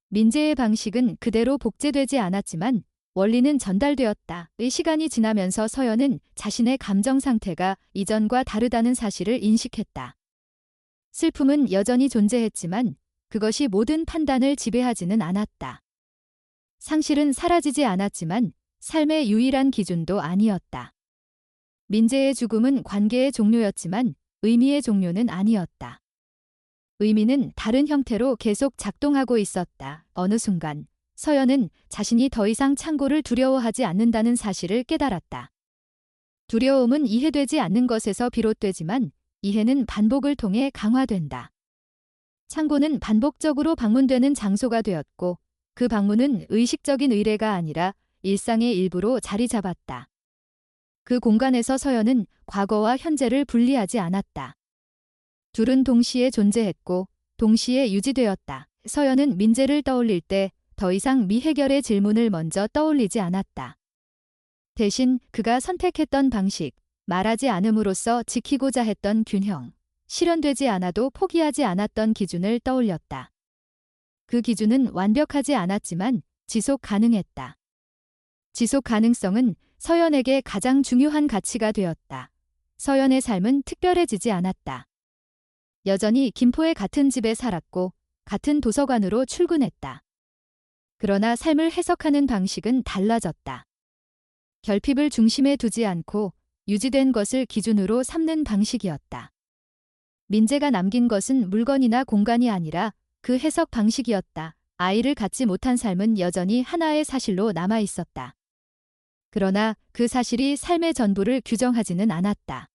민재의 방식은 그대로 복제되지 않았지만 원리는 전달되었다. 시간이 지나면서 서연은 자신의 감정 상태가 이전과 다르다는 사실을 인식했다. 슬픔은 여전히 존재했지만 그것이 모든 판단을 지배하지는 않았다. 상실은 사라지지 않았지만 삶의 유일한 기준도 아니었다. 민재의 죽음은 관계의 종료였지만 의미의 종료는 아니었다. 의미는 다른 형태로 계속 작동하고 있었다. 어느 순간 서연은 자신이 더 이상 창고를 두려워하지 않는다는 사실을 깨달았다. 두려움은 이해되지 않는 것에서 비롯되지만 이해는 반복을 통해 강화된다. 창고는 반복적으로 방문되는 장소가 되었고 그 방문은 의식적인 의뢰가 아니라 일상의 일부로 자리 잡았다. 그 공간에서 서연은 과거와 현재를 분리하지 않았다. 둘은 동시에 존재했고 동시에 유지되었다. 서연은 민재를 떠올릴 때 더 이상 미해결의 질문을 먼저 떠올리지 않았다. 대신 그가 선택했던 방식, 말하지 않음으로써 지키고자 했던 균형, 실현되지 않아도 포기하지 않았던 기준을 떠올렸다. 그 기준은 완벽하지 않았지만 지속 가능했다. 지속 가능성은 서연에게 가장 중요한 가치가 되었다. 서연의 삶은 특별해지지 않았다. 여전히 김포의 같은 집에 살았고 같은 도서관으로 출근했다. 그러나 삶을 해석하는 방식은 달라졌다. 결핍을 중심에 두지 않고 유지된 것을 기준으로 삼는 방식이었다. 민재가 남긴 것은 물건이나 공간이 아니라 그 해석 방식이었다. 아이를 갖지 못한 삶은 여전히 하나의 사실로 남아 있었다. 그러나 그 사실이 삶의 전부를 규정하지는 않았다.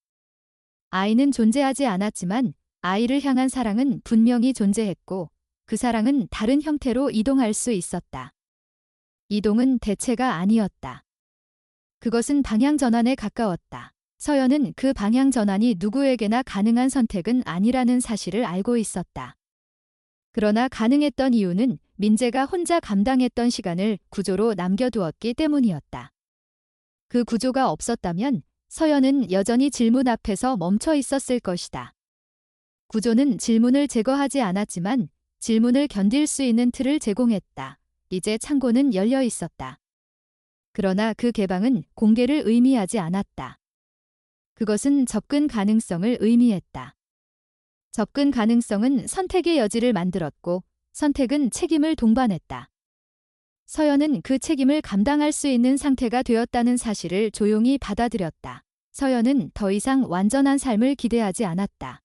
아이는 존재하지 않았지만 아이를 향한 사랑은 분명히 존재했고 그 사랑은 다른 형태로 이동할 수 있었다. 이동은 대체가 아니었다. 그것은 방향 전환에 가까웠다. 서연은 그 방향 전환이 누구에게나 가능한 선택은 아니라는 사실을 알고 있었다. 그러나 가능했던 이유는 민재가 혼자 감당했던 시간을 구조로 남겨두었기 때문이었다. 그 구조가 없었다면 서연은 여전히 질문 앞에서 멈춰 있었을 것이다. 구조는 질문을 제거하지 않았지만 질문을 견딜 수 있는 틀을 제공했다. 이제 창고는 열려 있었다. 그러나 그 개방은 공개를 의미하지 않았다. 그것은 접근 가능성을 의미했다. 접근 가능성은 선택의 여지를 만들었고 선택은 책임을 동반했다. 서연은 그 책임을 감당할 수 있는 상태가 되었다는 사실을 조용히 받아들였다. 서연은 더 이상 완전한 삶을 기대하지 않았다.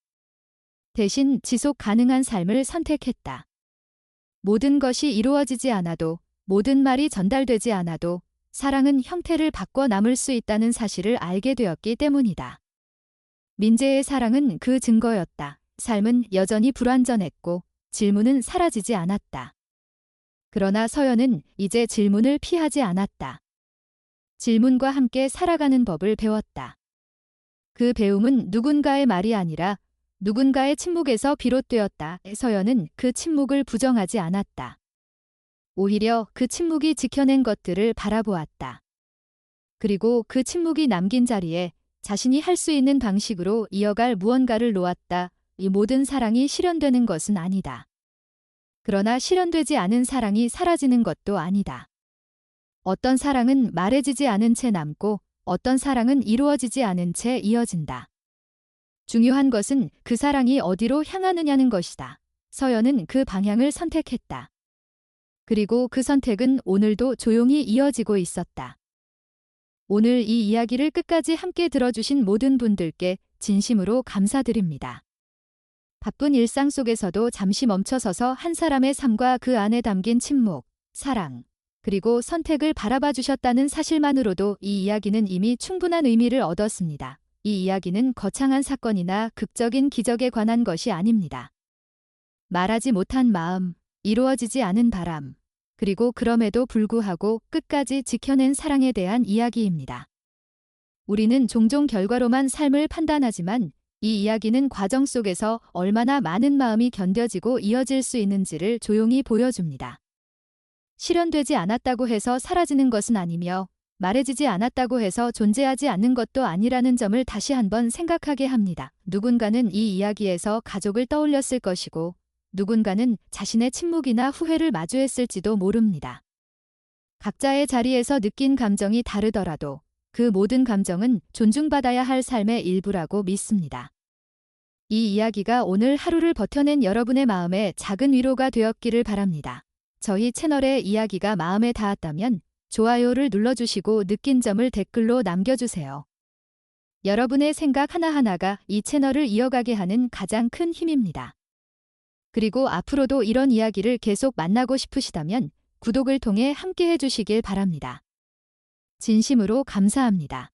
대신 지속 가능한 삶을 선택했다. 모든 것이 이루어지지 않아도, 모든 말이 전달되지 않아도 사랑은 형태를 바꿔 남을 수 있다는 사실을 알게 되었기 때문이다. 민재의 사랑은 그 증거였다. 삶은 여전히 불완전했고 질문은 사라지지 않았다. 그러나 서연은 이제 질문을 피하지 않았다. 질문과 함께 살아가는 법을 배웠다. 그 배움은 누군가의 말이 아니라 누군가의 침묵에서 비롯되었다. 서연은 그 침묵을 부정하지 않았다. 오히려 그 침묵이 지켜낸 것들을 바라보았다. 그리고 그 침묵이 남긴 자리에 자신이 할 수 있는 방식으로 이어갈 무언가를 놓았다. 이 모든 사랑이 실현되는 것은 아니다. 그러나 실현되지 않은 사랑이 사라지는 것도 아니다. 어떤 사랑은 말해지지 않은 채 남고 어떤 사랑은 이루어지지 않은 채 이어진다. 중요한 것은 그 사랑이 어디로 향하느냐는 것이다. 서연은 그 방향을 선택했다. 그리고 그 선택은 오늘도 조용히 이어지고 있었다. 오늘 이 이야기를 끝까지 함께 들어주신 모든 분들께 진심으로 감사드립니다. 바쁜 일상 속에서도 잠시 멈춰서서 한 사람의 삶과 그 안에 담긴 침묵, 사랑, 그리고 선택을 바라봐 주셨다는 사실만으로도 이 이야기는 이미 충분한 의미를 얻었습니다. 이 이야기는 거창한 사건이나 극적인 기적에 관한 것이 아닙니다. 말하지 못한 마음, 이루어지지 않은 바람, 그리고 그럼에도 불구하고 끝까지 지켜낸 사랑에 대한 이야기입니다. 우리는 종종 결과로만 삶을 판단하지만 이 이야기는 과정 속에서 얼마나 많은 마음이 견뎌지고 이어질 수 있는지를 조용히 보여줍니다. 실현되지 않았다고 해서 사라지는 것은 아니며 말해지지 않았다고 해서 존재하지 않는 것도 아니라는 점을 다시 한번 생각하게 합니다. 누군가는 이 이야기에서 가족을 떠올렸을 것이고 누군가는 자신의 침묵이나 후회를 마주했을지도 모릅니다. 각자의 자리에서 느낀 감정이 다르더라도 그 모든 감정은 존중받아야 할 삶의 일부라고 믿습니다. 이 이야기가 오늘 하루를 버텨낸 여러분의 마음에 작은 위로가 되었기를 바랍니다. 저희 채널의 이야기가 마음에 닿았다면 좋아요를 눌러주시고 느낀 점을 댓글로 남겨주세요. 여러분의 생각 하나하나가 이 채널을 이어가게 하는 가장 큰 힘입니다. 그리고 앞으로도 이런 이야기를 계속 만나고 싶으시다면 구독을 통해 함께 해주시길 바랍니다. 진심으로 감사합니다.